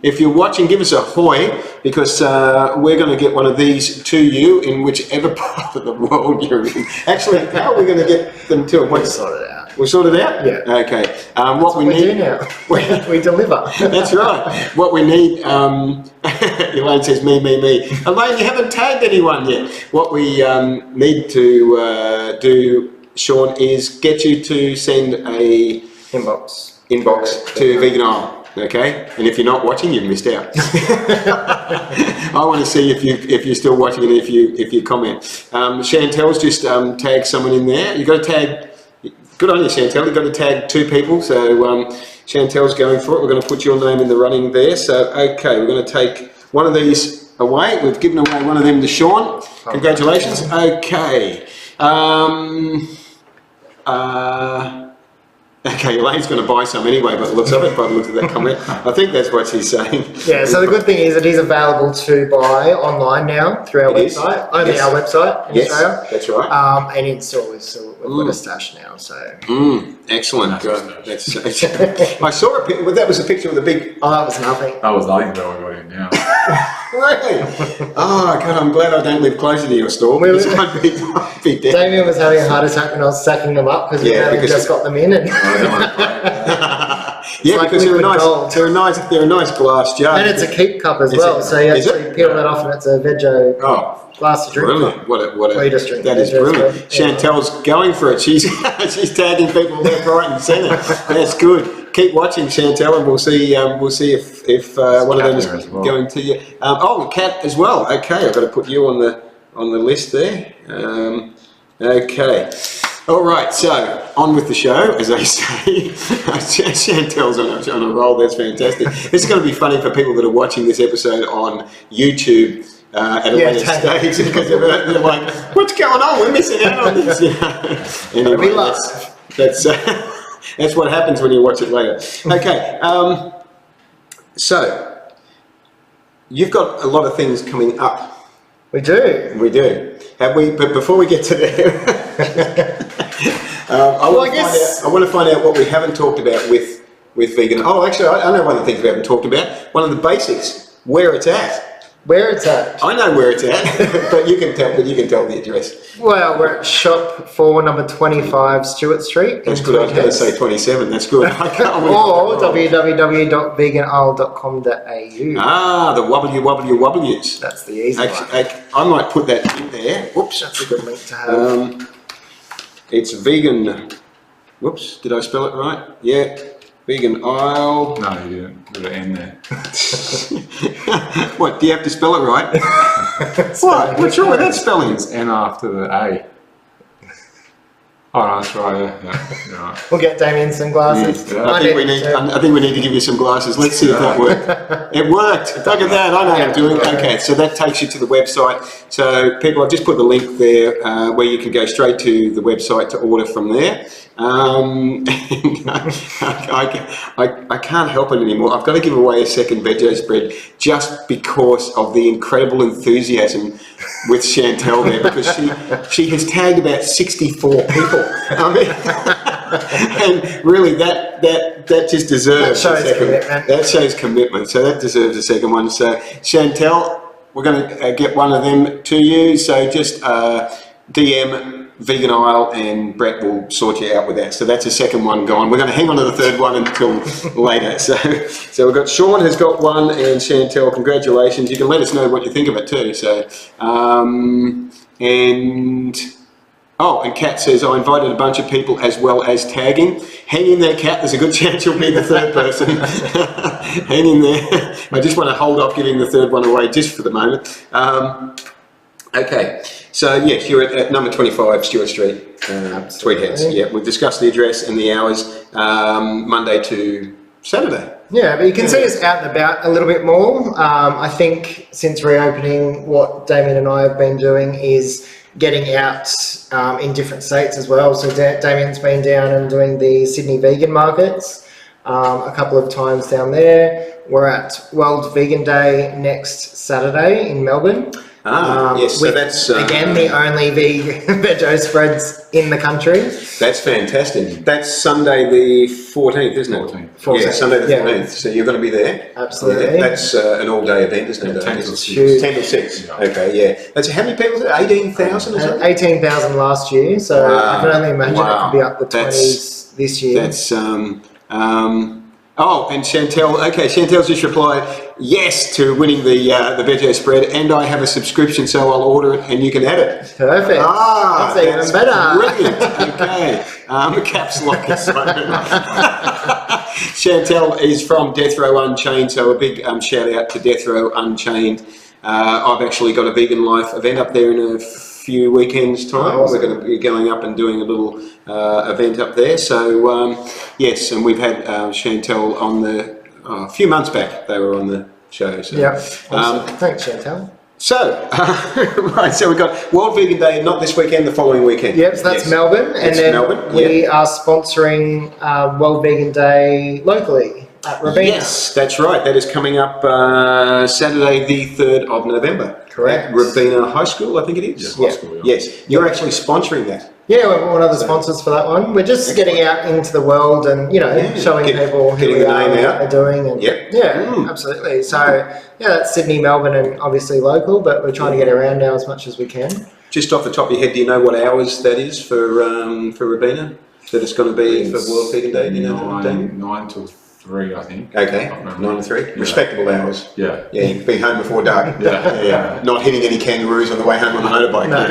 If you're watching, give us a hoy, because we're going to get one of these to you in whichever part of the world you're in. Actually, how are we going to get them to him? We'll sort it out. We'll sort it out? Yeah. Okay. What we do need now. We deliver. That's right. What we need, Elaine says, me. Elaine, you haven't tagged anyone yet. What we need to do, Sean, is get you to send a inbox to Vegan Isle, okay? And if you're not watching, you've missed out. I want to see if you're still watching and if you comment. Chantel's just tagged someone in there. You've got to tag. Good on you, Chantel. You've got to tag 2 people. So Chantel's going for it. We're going to put your name in the running there. So, okay, we're going to take one of these away. We've given away one of them to Sean. Congratulations. Okay. Okay, Elaine's going to buy some anyway, but it looks of it by the looks of that comment. I think that's what she's saying. Yeah, so the good thing is it is available to buy online now through our website. Only our website in Australia. That's right. And in stores, so we've got a stash now. So excellent. That's I saw a picture. That was a picture of the big. Oh, that was nothing. That was like that we got in now. Really? Oh God, I'm glad I don't live closer to your store. Because I'd be dead. Damien was having a heart attack when I was stacking them up because we just got them in. And yeah, like because they're a nice glass jar. And it's a keep cup as well, so you actually peel that off and it's a veggie glass to drink. Brilliant! What a just drink that is brilliant. Chantel's going for it. She's tagging people left, right, and centre. That's good. Keep watching, Chantel, and we'll see if one of them is going to you. Kat as well. Okay, I've got to put you on the list there. Okay. All right, so on with the show, as I say. Chantel's on a roll. That's fantastic. This is going to be funny for people that are watching this episode on YouTube at a later stage, because they're like, "What's going on? We're missing out on this." Anyway, that's what happens when you watch it later. Okay, so you've got a lot of things coming up. We do. Have we? But before we get to there, I want to find out what we haven't talked about with vegan. Oh, actually, I know one of the things we haven't talked about. One of the basics: where it's at. Where it's at. I know where it's at, but you can tell the address. Well, we're at shop 4, number 25 Stewart Street. That's good. I was going to say 27. That's good. Or www.veganisle.com.au. Ah, the W's. That's the easy one. I might put that in there. Whoops. That's a good link to have. It's vegan. Whoops. Did I spell it right? Yeah. Vegan Isle. No, you didn't. Put an N there. What? Do you have to spell it right? What? What's wrong with that spelling? It's N after the A. Oh, no, that's right. Yeah. We'll get Damien some glasses. Yeah. I think we need to give you some glasses. Let's see if that worked. It worked. Look at that. I know how to do it. Okay, so that takes you to the website. So people, I've just put the link there where you can go straight to the website to order from there. I can't help it anymore. I've got to give away a second veggie spread just because of the incredible enthusiasm with Chantel there, because she has tagged about 64 people. I mean, and really that just deserves a second. Commitment. That shows commitment. So that deserves a second one. So Chantel, we're going to get one of them to you. So just DM Vegan Isle and Brett will sort you out with that. So that's a second one gone. We're going to hang on to the third one until later. So we've got Sean has got one, and Chantel, congratulations. You can let us know what you think of it too. So, and Oh, and Kat says, I invited a bunch of people as well as tagging. Hang in there, Kat. There's a good chance you'll be the third person. Hang in there. I just want to hold off giving the third one away just for the moment. Okay. So, yes, you're at number 25, Stewart Street, Tweed Heads. Yeah, we've discussed the address and the hours, Monday to Saturday. Yeah, but you can see us out and about a little bit more. I think since reopening, what Damien and I have been doing is getting out in different states as well. So Damien's been down and doing the Sydney vegan markets a couple of times down there. We're at World Vegan Day next Saturday in Melbourne. Yes, so that's... again, the only vegan veggie spreads in the country. That's fantastic. That's Sunday the 14th, isn't it? 14th. Yeah, Sunday the 14th. So you're going to be there? Absolutely. Yeah, that's an all-day event, isn't it? 10 till 6. 10 till 6. Yeah. Okay, yeah. That's how many people? 18,000 or something? 18,000 last year, so I can only imagine it could be up the 20s this year. That's... oh, and Chantel, okay, Chantel's just replied yes to winning the veggie spread, and I have a subscription, so I'll order it and you can add it. Perfect. That's even better. Brilliant. Okay. Caps lock is Chantel is from Death Row Unchained, so a big shout out to Death Row Unchained. I've actually got a Vegan Life event up there in a few weekends' time. Awesome. We're going to be going up and doing a little event up there. So yes, and we've had Chantel on a few months back. They were on the show. So. Yeah. Awesome. Thanks, Chantel. So right, so we've got World Vegan Day, not this weekend, the following weekend. Yep, so that's Melbourne, and then Melbourne. We are sponsoring World Vegan Day locally at Robina. Yes, that's right. That is coming up Saturday, the 3rd of November. Correct. At Robina High School, I think it is. Yeah, high school, yeah. Yes, you're actually sponsoring that. Yeah, we're one of the sponsors for that one. We're just getting out into the world and, showing people who we are, what they're doing. And absolutely. So, yeah, that's Sydney, Melbourne, and obviously local, but we're trying to get around now as much as we can. Just off the top of your head, do you know what hours that is for Robina? That it's going to be for World Vegan Day? Do you know? 9 till 3, I think. Okay, 9 to 3. Yeah. Respectable hours. Yeah. Yeah, you can be home before dark. Yeah. Not hitting any kangaroos on the way home on the motorbike. No.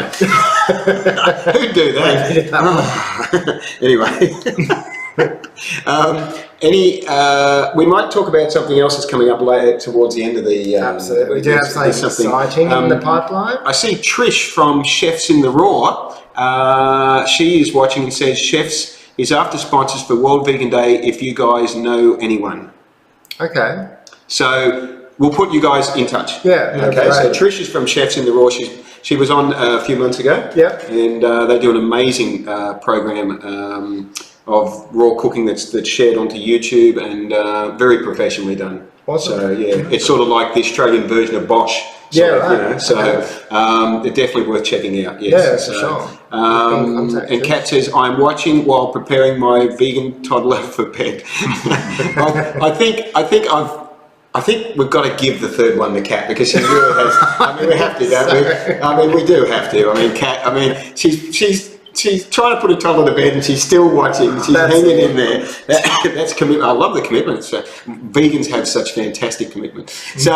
Who'd do that? Anyway. We might talk about something else that's coming up later towards the end of the... Absolutely. We do have something exciting in the pipeline. I see Trish from Chefs in the Raw. She is watching and says, Chefs is after sponsors for World Vegan Day if you guys know anyone. Okay. So we'll put you guys in touch. Yeah. Okay. So Trish is from Chefs in the Raw. She was on a few months ago. Yeah. And they do an amazing program of raw cooking that's shared onto YouTube and very professionally done. Awesome. So yeah, it's sort of like the Australian version of Bosch. So it's definitely worth checking out. Yes. Yeah, for sure. And Kat says, I'm watching while preparing my vegan toddler for bed. I think we've got to give the third one to Kat because she really has. I mean, we have to, don't we? I mean, we do have to. I mean, Kat. I mean, she's trying to put a toddler to bed and she's still watching. She's hanging in there. That's commitment. I love the commitment. So vegans have such fantastic commitment. So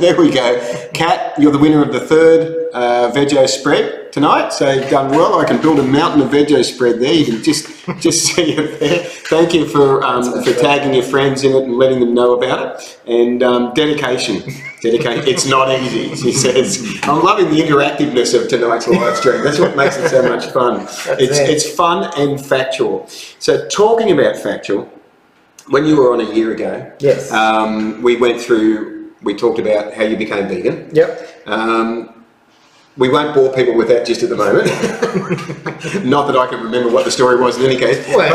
there we go. Kat, you're the winner of the third veggie spread tonight. So you've done well. I can build a mountain of veggie spread there. You can just see it there. Thank you for tagging your friends in it and letting them know about it. And dedication. It's not easy, she says. I'm loving the interactiveness of tonight's live stream. That's what makes it so much fun. It's fun and factual. So talking about factual, when you were on a year ago, yes, we talked about how you became vegan. Yep. We won't bore people with that just at the moment. Not that I can remember what the story was in any case. But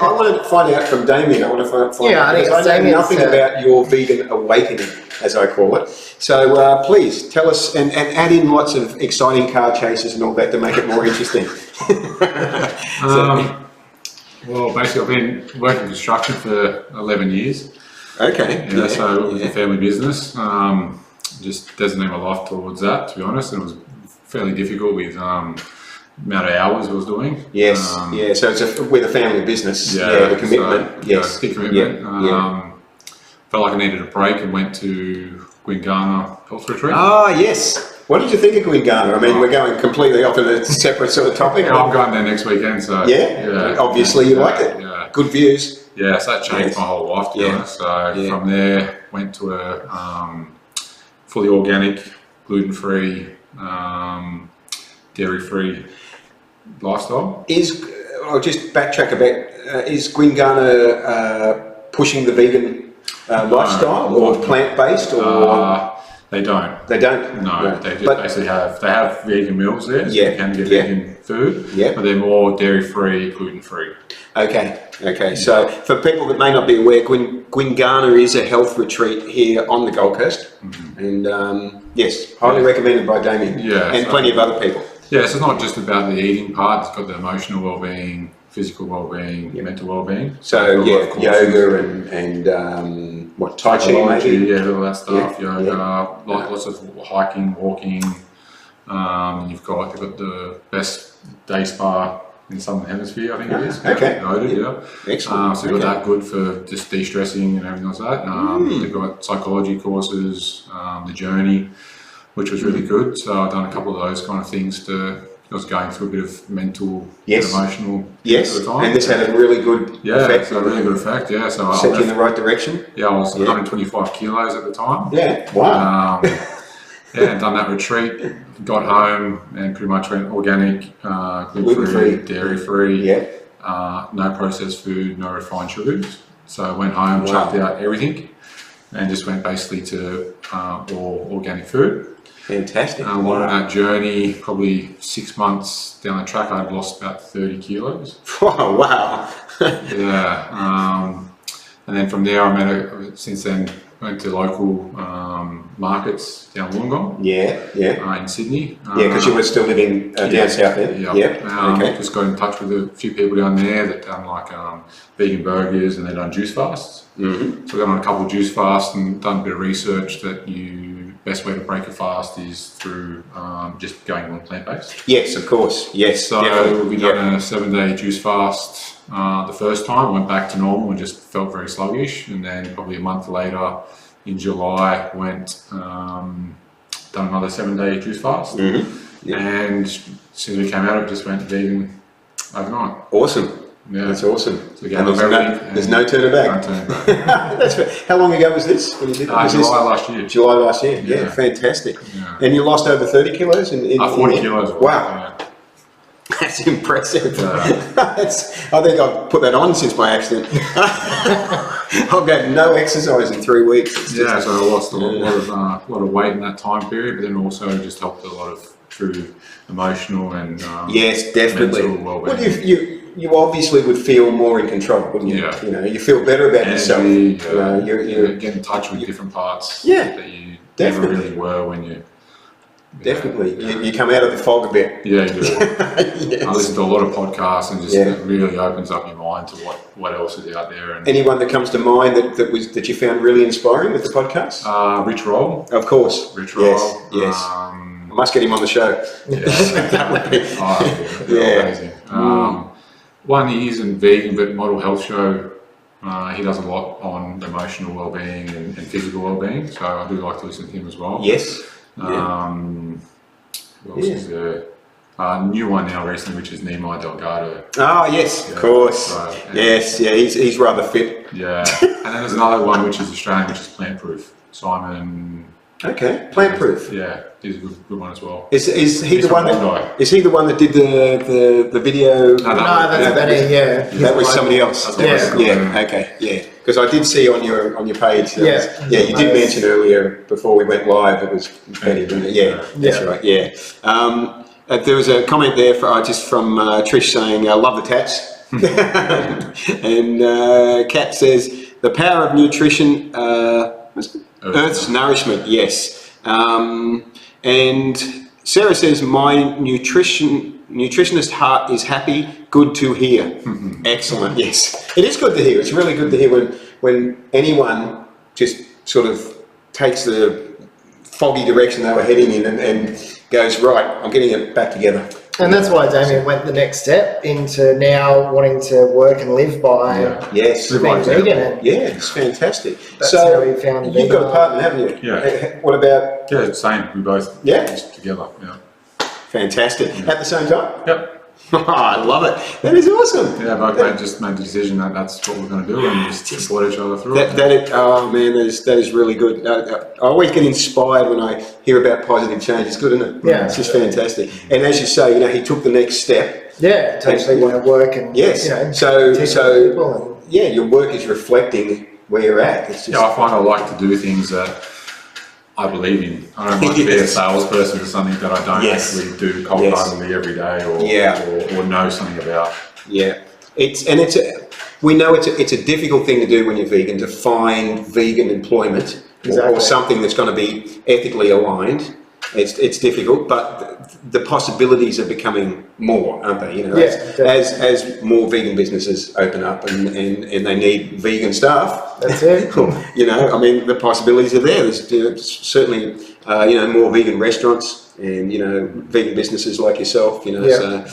I wanted to find out from Damien. I want to find out because I know nothing about your vegan awakening, as I call it. So please tell us and add in lots of exciting car chases and all that to make it more interesting. Well, basically, I've been working construction for 11 years. Okay. So it was a family business. Just designated my life towards that, to be honest, and it was fairly difficult with amount of hours I was doing. Yes, so it's with a family business, the commitment, so, big commitment. Felt like I needed a break and went to Gwingana Health Retreat. Ah, yes. What did you think of Gwingana? I mean, we're going completely off on a separate sort of topic. Yeah, I'm going there next weekend, so obviously you like it. Yeah. Good views. Yeah, so that changed my whole life, to be honest. So from there, went to a fully organic, gluten-free, dairy-free lifestyle. I'll just backtrack a bit. Is Gwingana pushing the vegan lifestyle or plant-based? Or they don't. They don't. No, they just basically have vegan meals there, so you can get vegan food. Yeah. But they're more dairy-free, gluten-free. Okay. So for people that may not be aware, Gwingana is a health retreat here on the Gold Coast, and yes, highly recommended by Damien and plenty of other people. Yeah, so it's not just about the eating part; it's got the emotional well-being, physical well-being, mental well-being. So yoga and what, Tai Chi maybe? Yeah, all that stuff. Yoga, lots of hiking, walking. They've got the best day spa in Southern Hemisphere, I think it is. Okay. Noted, Excellent. So you've got that good for just de-stressing and everything like that. They've got psychology courses, the journey, which was really good. So I've done a couple of those kind of things I was going through a bit of mental and emotional at the time. And this had a really good effect. So a really good effect, So set you in the right direction. Yeah, I was 125 kilos at the time. Yeah, wow. And done that retreat, got home and pretty much went organic, gluten-free, dairy-free, no processed food, no refined sugars. So I went home, chucked out everything and just went basically to all organic food. Fantastic. On that journey, probably 6 months down the track, I'd lost about 30 kilos. Oh, wow. And then from there, since then, went to local markets down Wollongong. In Sydney. Because you were still living down south then. Just got in touch with a few people down there that done like vegan burgers and they done juice fasts. So I got on a couple of juice fasts and done a bit of research that best way to break a fast is through just going on plant-based. Yes, of course. Yes. So we done a 7-day juice fast the first time. Went back to normal and just felt very sluggish. And then probably a month later, in July, went done another 7-day juice fast. And as soon as we came out of it, just went vegan overnight. Awesome. Yeah, that's awesome. So and there's no turning back. How long ago was this when you did it? July last year. July last year. Yeah, fantastic. Yeah. And you lost over 30 kilos 40 kilos. Wow. That's impressive. I think I've put that on since my accident. I've got no exercise in 3 weeks. So I lost a lot of weight in that time period, but then also just helped a lot through emotional and yes, definitely. Mental well-being. Well, you obviously would feel more in control, wouldn't you? Yeah. You know, you feel better about yourself. You get in touch with different parts that you never really were when you. Definitely. You come out of the fog a bit. Yeah, you do. Yes. I listen to a lot of podcasts and just it really opens up your mind to what else is out there. And anyone that comes to mind that you found really inspiring with the podcast? Rich Roll. Of course. Rich Roll. Yes. I must get him on the show. That would be amazing. One, he isn't vegan, but Model Health Show, he does a lot on emotional well-being and physical well-being, so I do like to listen to him as well. Yes. What else is there? New one now recently, which is Nima Delgado. Oh, yes, of course. So, he's rather fit. Yeah. And then there's another one which is Australian, which is Plant Proof. Simon. Okay, Plant Proof. Yeah, he's a good one as well. Is he the one that? Is he the one that did the video? No, that's Benny. That was somebody else. Okay. Because I did see on your page. You did mention earlier before we went live. It was Benny. That's right. Yeah. There was a comment there from Trish saying, "Love the tats," and Kat says, "The power of nutrition." Earth's nourishment, yes. And Sarah says, my nutritionist heart is happy, good to hear. Excellent, yes. It is good to hear. It's really good to hear when anyone just sort of takes the foggy direction they were heading in and goes, right, I'm getting it back together. And that's why Damien went the next step into now wanting to work and live by yes, being vegan. And yeah, it's fantastic. that's So how we found you've got a vegan. partner, haven't you? Yeah. What about? Yeah, same. We both just together. Yeah. Fantastic. At the same time? Yep. I love it. That is awesome. Yeah, both just made the decision that that's what we're going to do and just support each other through it. Oh man, that is really good. I always get inspired when I hear about positive change. It's good, isn't it? Yeah. It's just fantastic. And as you say, he took the next step. Yeah, to actually work and yes. So people and your work is reflecting where you're at. It's just, I find I like to do things that I believe in. I don't like to be a salesperson for something that I don't actually do cold-heartedly every day or know something about. Yeah, we know it's a difficult thing to do when you're vegan, to find vegan employment or something that's going to be ethically aligned. It's difficult, but the possibilities are becoming more, aren't they? As more vegan businesses open up and they need vegan staff. That's it. The possibilities are there. There's certainly more vegan restaurants and vegan businesses like yourself. So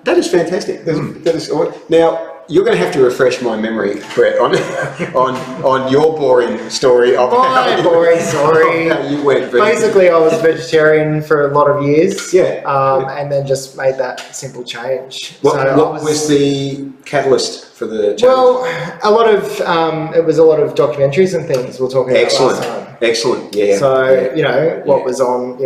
that is fantastic. That is now. You're going to have to refresh my memory, Brett, on your boring story of my boring story. How you went vegan. Basically, I was vegetarian for a lot of years. Yeah. And then just made that simple change. What was the catalyst for the change? Well, it was a lot of documentaries and things we were talking about last time. Excellent. Yeah. So what was on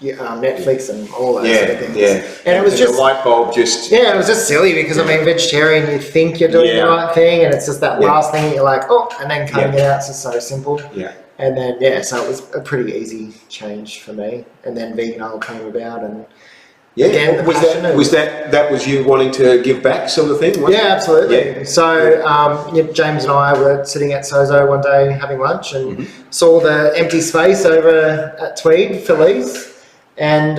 Netflix and all those sort of things. Yeah. And it was just the light bulb just. Yeah, it was just silly because vegetarian, you think you're doing the right thing, and it's just that last thing you're like, and then cutting it out. It's just so simple. Yeah. And then so it was a pretty easy change for me. And then vegan oil came about, and again, was that you wanting to give back sort of thing? Absolutely. Yeah. So James and I were sitting at Sozo one day having lunch and saw the empty space over at Tweed, Phillies. And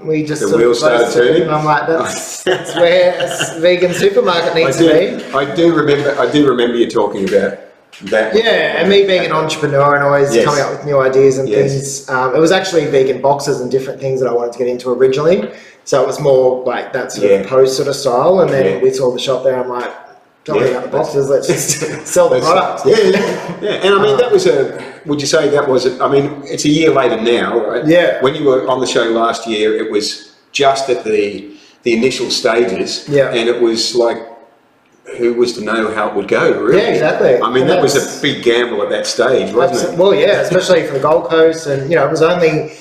we just the wheels started turning. And I'm like, that's where a vegan supermarket needs to be. I do remember you talking about that. Yeah, and me being an entrepreneur and always coming up with new ideas and things. It was actually vegan boxes and different things that I wanted to get into originally. So it was more like that sort of post sort of style. And then we saw the shop there. I'm like, don't worry about the boxes. Let's just sell the product. Yeah. And that was would you say that was, it's a year later now, right? Yeah. When you were on the show last year, it was just at the initial stages. Yeah. And it was like, who was to know how it would go, really? Yeah, exactly. That was a big gamble at that stage, wasn't it? Well, yeah, especially for the Gold Coast. And, it was only,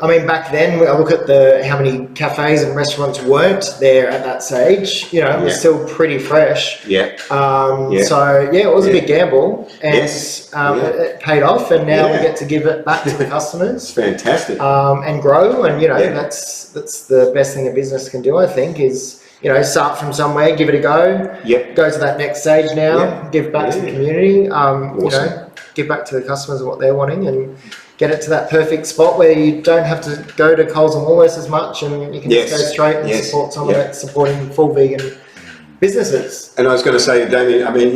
back then, I look at how many cafes and restaurants weren't there at that stage. It was still pretty fresh. Yeah. So, it was a big gamble. And it paid off. And now we get to give it back to the customers. It's fantastic. And grow. And, that's the best thing a business can do, I think, is... start from somewhere, give it a go. Go to that next stage now. Give back to the community. Awesome. Give back to the customers what they're wanting, and get it to that perfect spot where you don't have to go to Coles and Woolworths as much, and you can just go straight and support someone that's supporting full vegan businesses. And I was going to say, Damien,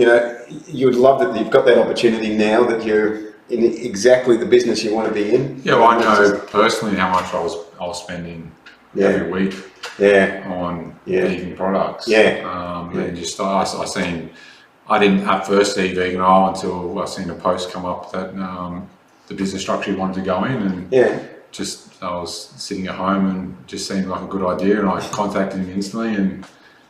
you would love that you've got that opportunity now that you're in exactly the business you want to be in. Yeah, well, I know personally how much I was spending every week. On vegan products. And just I didn't at first see vegan oil until I seen a post come up that the business structure wanted to go in, and I was sitting at home and just seemed like a good idea, and I contacted him instantly and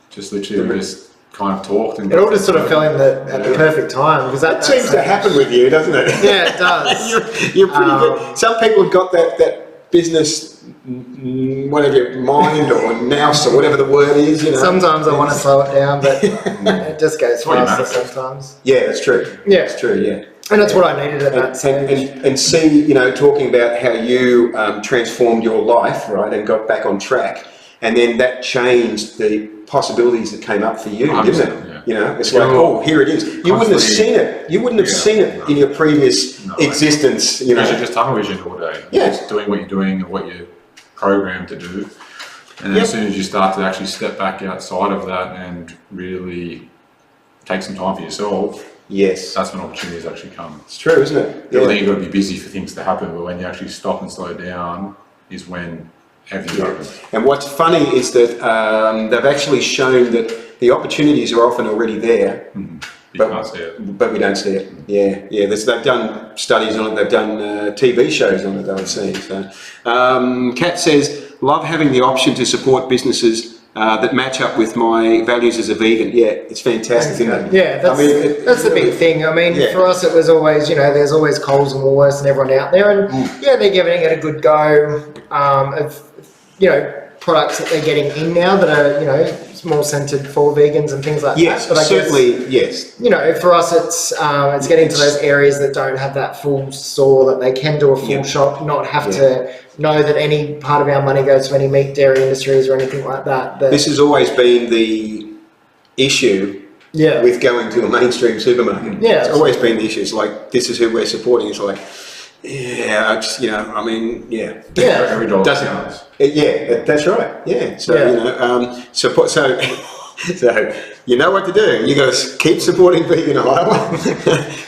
just literally just kind of talked. And it all just sort of fell in at the perfect time, because that seems to happen with you, doesn't it? Yeah, it does. you're pretty good. Some people have got that business, whatever, mind or nous or whatever the word is. Sometimes I want to slow it down, but it just goes faster sometimes. Yeah, that's true. Yeah, it's true. Yeah. And that's what I needed at that stage. And see, talking about how you transformed your life, right, and got back on track, and then that changed the possibilities that came up for you, didn't it? Yeah. It's like, here it is. You wouldn't have seen it. You wouldn't have seen it in your previous existence. Because you're just tunnel vision all day. You're just doing what you're doing and what you're programmed to do. And as soon as you start to actually step back outside of that and really take some time for yourself, that's when opportunities actually come. It's true, isn't it? I think you've got to be busy for things to happen, but when you actually stop and slow down is when everything's open. And what's funny is that they've actually shown that the opportunities are often already there. You can't see it. But we don't see it. Yeah. They've done studies on it. They've done TV shows on it that I've seen. So, Kat says, love having the option to support businesses that match up with my values as a vegan. Yeah, it's fantastic, isn't it? Yeah, that's the big thing. I mean, for us, it was always, there's always Coles and Woolworths and everyone out there, and they're giving it a good go of, products that they're getting in now that are, more centered for vegans and things like yes, that. But certainly, yes. For us, it's getting to those areas that don't have that full store, that they can do a full shop, not have to know that any part of our money goes to any meat, dairy industries or anything like that. This has always been the issue with going to a mainstream supermarket. Yeah, it's always been the issue. It's like, this is who we're supporting. It's like, every dollar counts. Yeah, that's right. Yeah, so support. So you know what to do. You got to keep supporting vegan Iowa,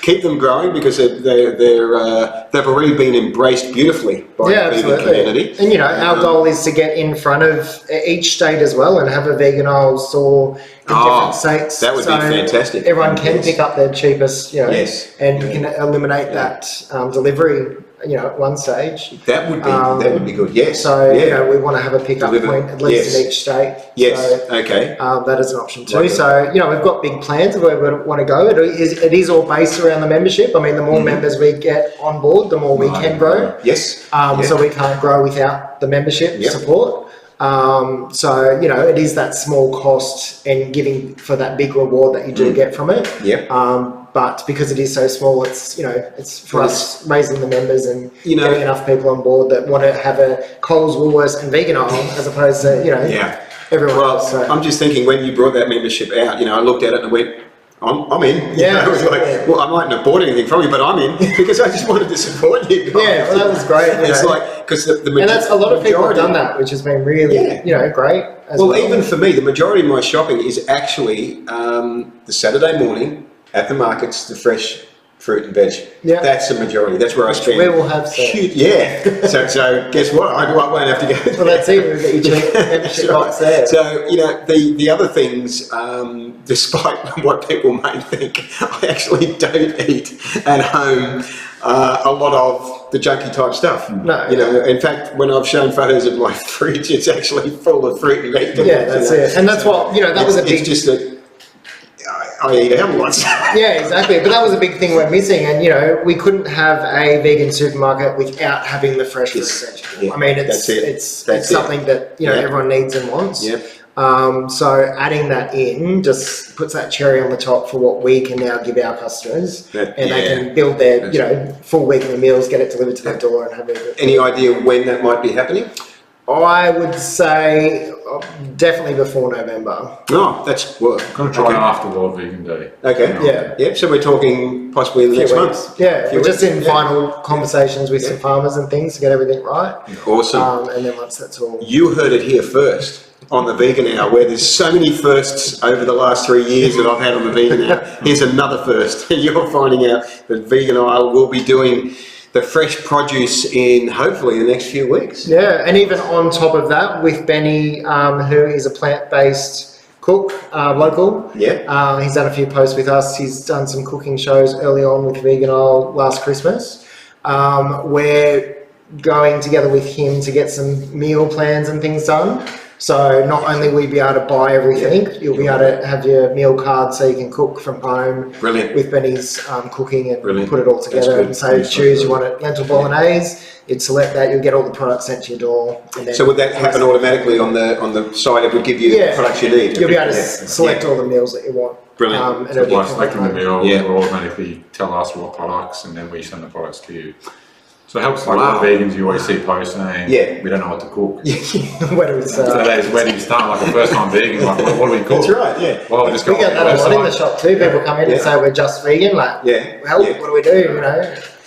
keep them growing because they've already been embraced beautifully by the vegan community. And our goal is to get in front of each state as well and have a vegan aisle store in different states. That would be fantastic. Everyone can pick up their cheapest, and you can eliminate that delivery. At one stage. That would be good. Yes. So we want to have a pickup point at least in each state. Yes. So, okay. That is an option too. So we've got big plans of where we want to go. It is all based around the membership. I mean, the more members we get on board, the more we can grow. Yes. So we can't grow without the membership support. So it is that small cost and giving for that big reward that you do get from it. Yep. But because it is so small, it's it's for us raising the members and getting enough people on board that want to have a Coles, Woolworths, and vegan aisle as opposed to everyone else. So. I'm just thinking when you brought that membership out, I looked at it and I went, I'm in. Yeah. I was like, well, I mightn't have bought anything from you, but I'm in because I just wanted to support you guys. Yeah, well, that was great. It's like because the majority, and that's a lot of people have done that, which has been really great. Well, even for me, the majority of my shopping is actually the Saturday morning. At the markets, the fresh fruit and veg. Yeah. That's the majority. That's where I spend. We will have some. So guess what? I won't have to go. Well, that's it. We'll get you membership box there. So, the other things, despite what people may think, I actually don't eat at home a lot of the junky type stuff. No. In fact, when I've shown photos of my fridge, it's actually full of fruit and vegetables. Yeah, that's it. And that's what, that was a big... It's just that I eat out lots. Yeah, exactly. But that was a big thing we're missing. And, we couldn't have a vegan supermarket without having the fresh fruit and vegetables. I mean, it's something that, everyone needs and wants. Yep. So adding that in just puts that cherry on the top for what we can now give our customers. They can build their, full weekly meals, get it delivered to their door and have it. Any idea when that might be happening? I would say definitely before November. Oh, that's work. I'm going to try after World Vegan Day. Okay. Yep. So we're talking possibly in the next month. Yeah. We're just in final conversations with some farmers and things to get everything right. Awesome. And then once that's all. You heard it here first on the Vegan Hour, where there's so many firsts over the last 3 years that I've had on the Vegan Hour. Here's another first. You're finding out that Vegan Hour will be doing the fresh produce in hopefully the next few weeks. Yeah, and even on top of that, with Benny, who is a plant-based cook, local. Yeah. He's done a few posts with us. He's done some cooking shows early on with Vegan Isle last Christmas. We're going together with him to get some meal plans and things done. So not only will you be able to buy everything, you'll be able to have your meal card so you can cook from home. Brilliant. With Benny's cooking and put it all together. And so choose, you want it lentil bolognese, you'd select that, you'll get all the products sent to your door. And then so would that happen automatically on the site? It would give you the products you need? You'll be able to select all the meals that you want. Brilliant. So by selecting the meal, it will automatically tell us what products and then we send the products to you. So it helps, like vegans, you always see posts saying, we don't know what to cook. Where do we start? So where do you start? Like a first time vegan, like what do we cook? That's right, Well, we just go we get that a lot in the shop too. People come in and say we're just vegan, like, well, what do we do,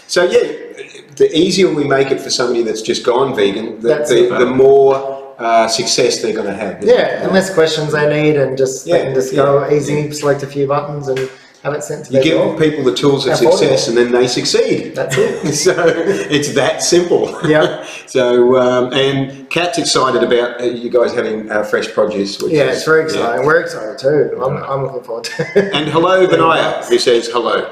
So the easier we make it for somebody that's just gone vegan, the more success they're going to have. And less questions they need and just they can just go easy, select a few buttons and have it sent to You their door. give people the tools of Affordable. success, and then they succeed. That's it. So it's that simple. Yeah. So and Kat's excited about you guys having fresh produce. Which Yeah, is, it's very exciting. yeah. We're excited too. I'm looking forward to it. And hello, Vinaya, who says hello.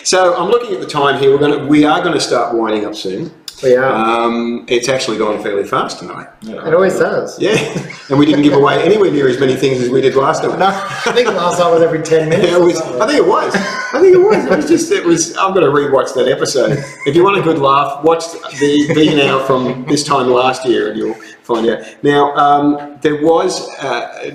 So I'm looking at the time here. We are going to start winding up soon. We are. It's actually gone fairly fast tonight. It always does. Yeah, and we didn't give away anywhere near as many things as we did last time. No, I think last time was every 10 minutes. Yeah, I think it was. It was. I've got to rewatch that episode. If you want a good laugh, watch the Vegan Hour from this time last year, and you'll find out. Now, there was.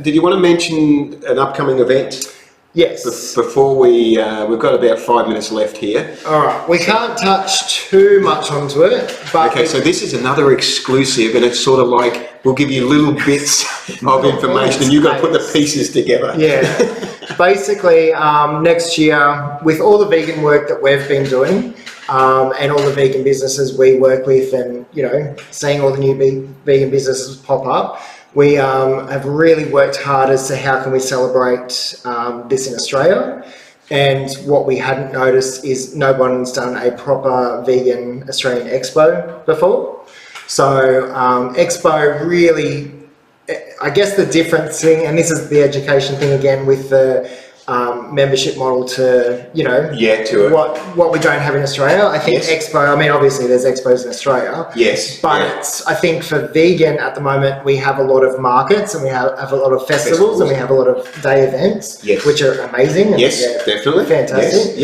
Did you want to mention an upcoming event? Yes. Before we've got about 5 minutes left here. All right. We can't touch too much onto it, but Okay, so this is another exclusive, and it's sort of like we'll give you little bits of information, and you've got to put the pieces together. Yeah. Basically, next year, with all the vegan work that we've been doing, and all the vegan businesses we work with, and seeing all the new vegan businesses pop up, we have really worked hard as to how can we celebrate this in Australia. And what we hadn't noticed is no one's done a proper vegan Australian expo before. So expo really, I guess the difference thing, and this is the education thing again with the membership model to what we don't have in Australia. I think expo, I mean obviously there's expos in Australia, but I think for vegan at the moment we have a lot of markets, and we have a lot of festivals, and we have a lot of day events, which are amazing, and definitely fantastic.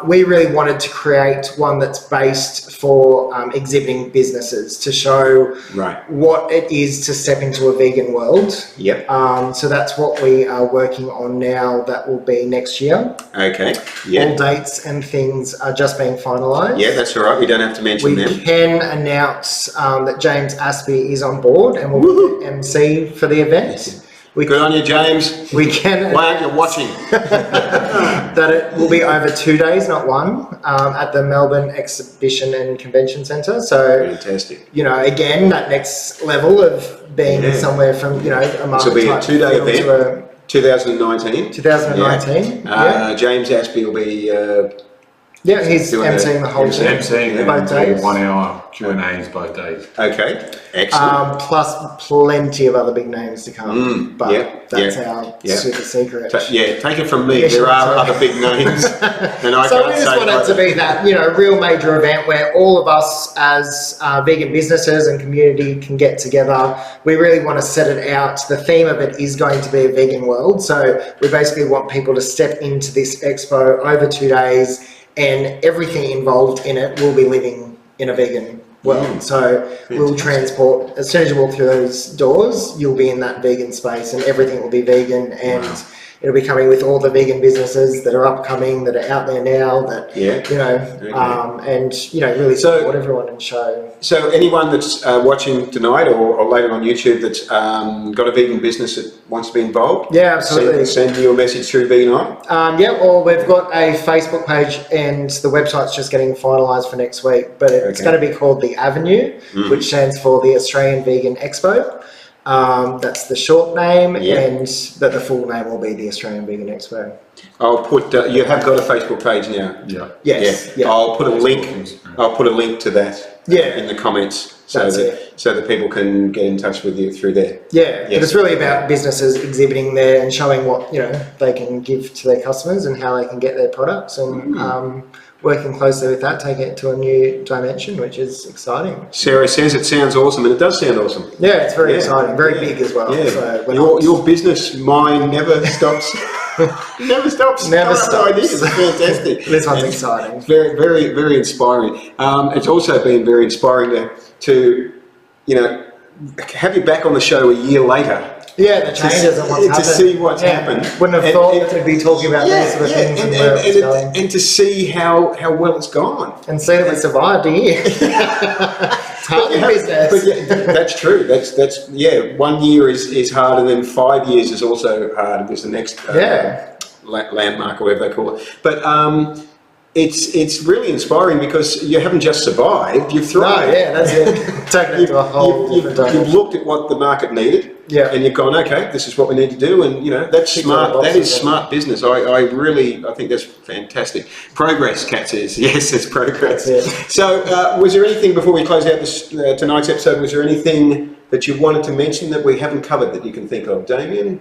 We really wanted to create one that's based for exhibiting businesses to show what it is to step into a vegan world. So that's what we are working on now. That will be next year. Okay. All dates and things are just being finalised. Yeah, that's all right. We don't have to mention them. We can announce that James Aspey is on board and will be MC for the event. Good on you, James. We can. Why aren't you watching? That it will be over 2 days, not one, at the Melbourne Exhibition and Convention Centre. So, fantastic. Again, that next level of being somewhere from, a market. This will be a 2-day event. 2019. 2019. James Aspey will be. He's emceeing the whole thing. Emceeing both days. 1 hour Q&As both days. Okay, excellent. Plus plenty of other big names to come. But that's our super secret. Take it from me. There are other big names. And I so we just want it to be that, real major event where all of us as vegan businesses and community can get together. We really want to set it out. The theme of it is going to be a vegan world. So we basically want people to step into this expo over 2 days, and everything involved in it will be living in a vegan world. So we'll transport, as soon as you walk through those doors, you'll be in that vegan space, and everything will be vegan, and it'll be coming with all the vegan businesses that are upcoming, that are out there now, that, and, really support everyone and show. So anyone that's watching tonight or later on YouTube that's got a vegan business that wants to be involved, absolutely. Send you a message through Vegan Eye. We've got a Facebook page, and the website's just getting finalised for next week, but it's going to be called The Avenue, which stands for the Australian Vegan Expo. That's the short name, and the full name will be the Australian Vegan Expo. I'll put. You have got a Facebook page now. Yes. I'll put a link. I'll put a link to that. In the comments, so that people can get in touch with you through there. But it's really about businesses exhibiting there and showing what they can give to their customers and how they can get their products, and working closely with that, taking it to a new dimension, which is exciting. Sarah says it sounds awesome, and it does sound awesome. Yeah, it's very exciting, very big as well. So your business mind never stops. Never stops. Ideas. It's fantastic. This one's exciting. It's very, very, very inspiring. It's also been very inspiring to have you back on the show a year later. The changes and what's happened. To see what's happened. Wouldn't have thought to be talking about these sort of things and where it's going. And to see how well it's gone. And see that we survived a year. It's hard in business. But that's true. That's 1 year is hard, and then 5 years is also hard because the next landmark or whatever they call it. But it's really inspiring because you haven't just survived, you've thrived. That's it. Taken it to a whole different dimension. You've looked at what the market needed, and you've gone, okay, this is what we need to do, and that's smart. That is smart business. I think that's fantastic. Progress, Kat says. Yes, there's progress. So, was there anything before we close out this tonight's episode? Was there anything that you wanted to mention that we haven't covered that you can think of, Damien?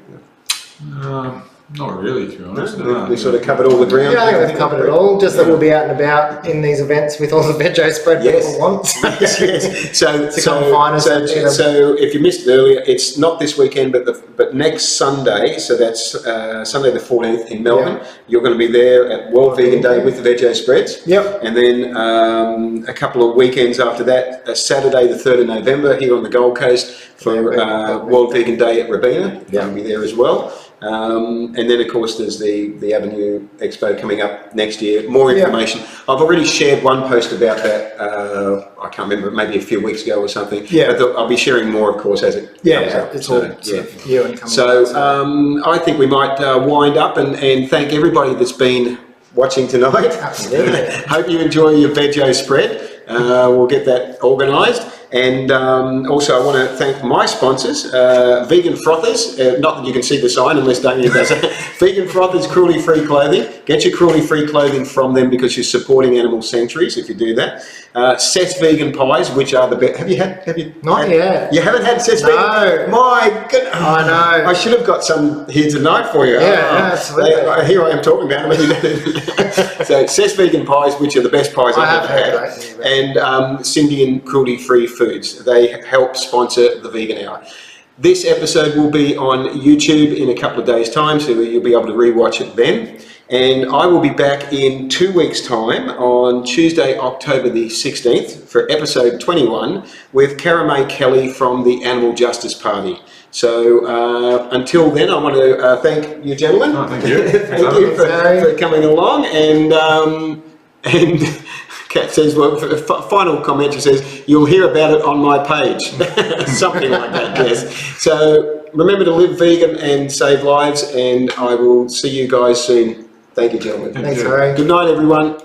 Not really, to be honest. No, we sort of covered all the ground. Yeah, I think we've covered it all. Just that we'll be out and about in these events with all the veggie spread people want. Yes. So find us. So if you missed it earlier, it's not this weekend, but next Sunday. So that's Sunday the 14th in Melbourne. Yep. You're going to be there at World Vegan Day with the veggie spreads. Yep. And then a couple of weekends after that, Saturday the 3rd of November here on the Gold Coast for World Vegan Day at Rabina. You're going to be there as well. And then, of course, there's the Avenue Expo coming up next year. More information. I've already shared one post about that. I can't remember, maybe a few weeks ago or something. Yeah. But I'll be sharing more, of course, as it comes up. It's all you and coming. So I think we might wind up and thank everybody that's been watching tonight. Absolutely. Hope you enjoy your veggie spread. We'll get that organised. And also I want to thank my sponsors, Vegan Frothers, not that you can see the sign unless Damien does it. Vegan Frothers Cruelty-Free Clothing. Get your cruelty-free clothing from them because you're supporting animal sanctuaries if you do that. Seth's Vegan Pies, which are the best. Have you? Not yet. You haven't had Seth's Vegan? No. My goodness. I know. I should have got some here tonight for you. Yeah, absolutely. Here I am talking about them. So Seth's Vegan Pies, which are the best pies I've ever had. And Cindy and Cruelty-Free Foods. They help sponsor the Vegan Hour. This episode will be on YouTube in a couple of days' time, so you'll be able to rewatch it then. And I will be back in 2 weeks' time on Tuesday, October the 16th for episode 21 with Cara May Kelly from the Animal Justice Party. So until then, I want to thank you, gentlemen. Oh, thank you. Thank you for coming along. And Kat says, well, final comment, she says, you'll hear about it on my page. Something like that, yes. So remember to live vegan and save lives, and I will see you guys soon. Thank you, gentlemen. Thanks, Harry. Good night, everyone.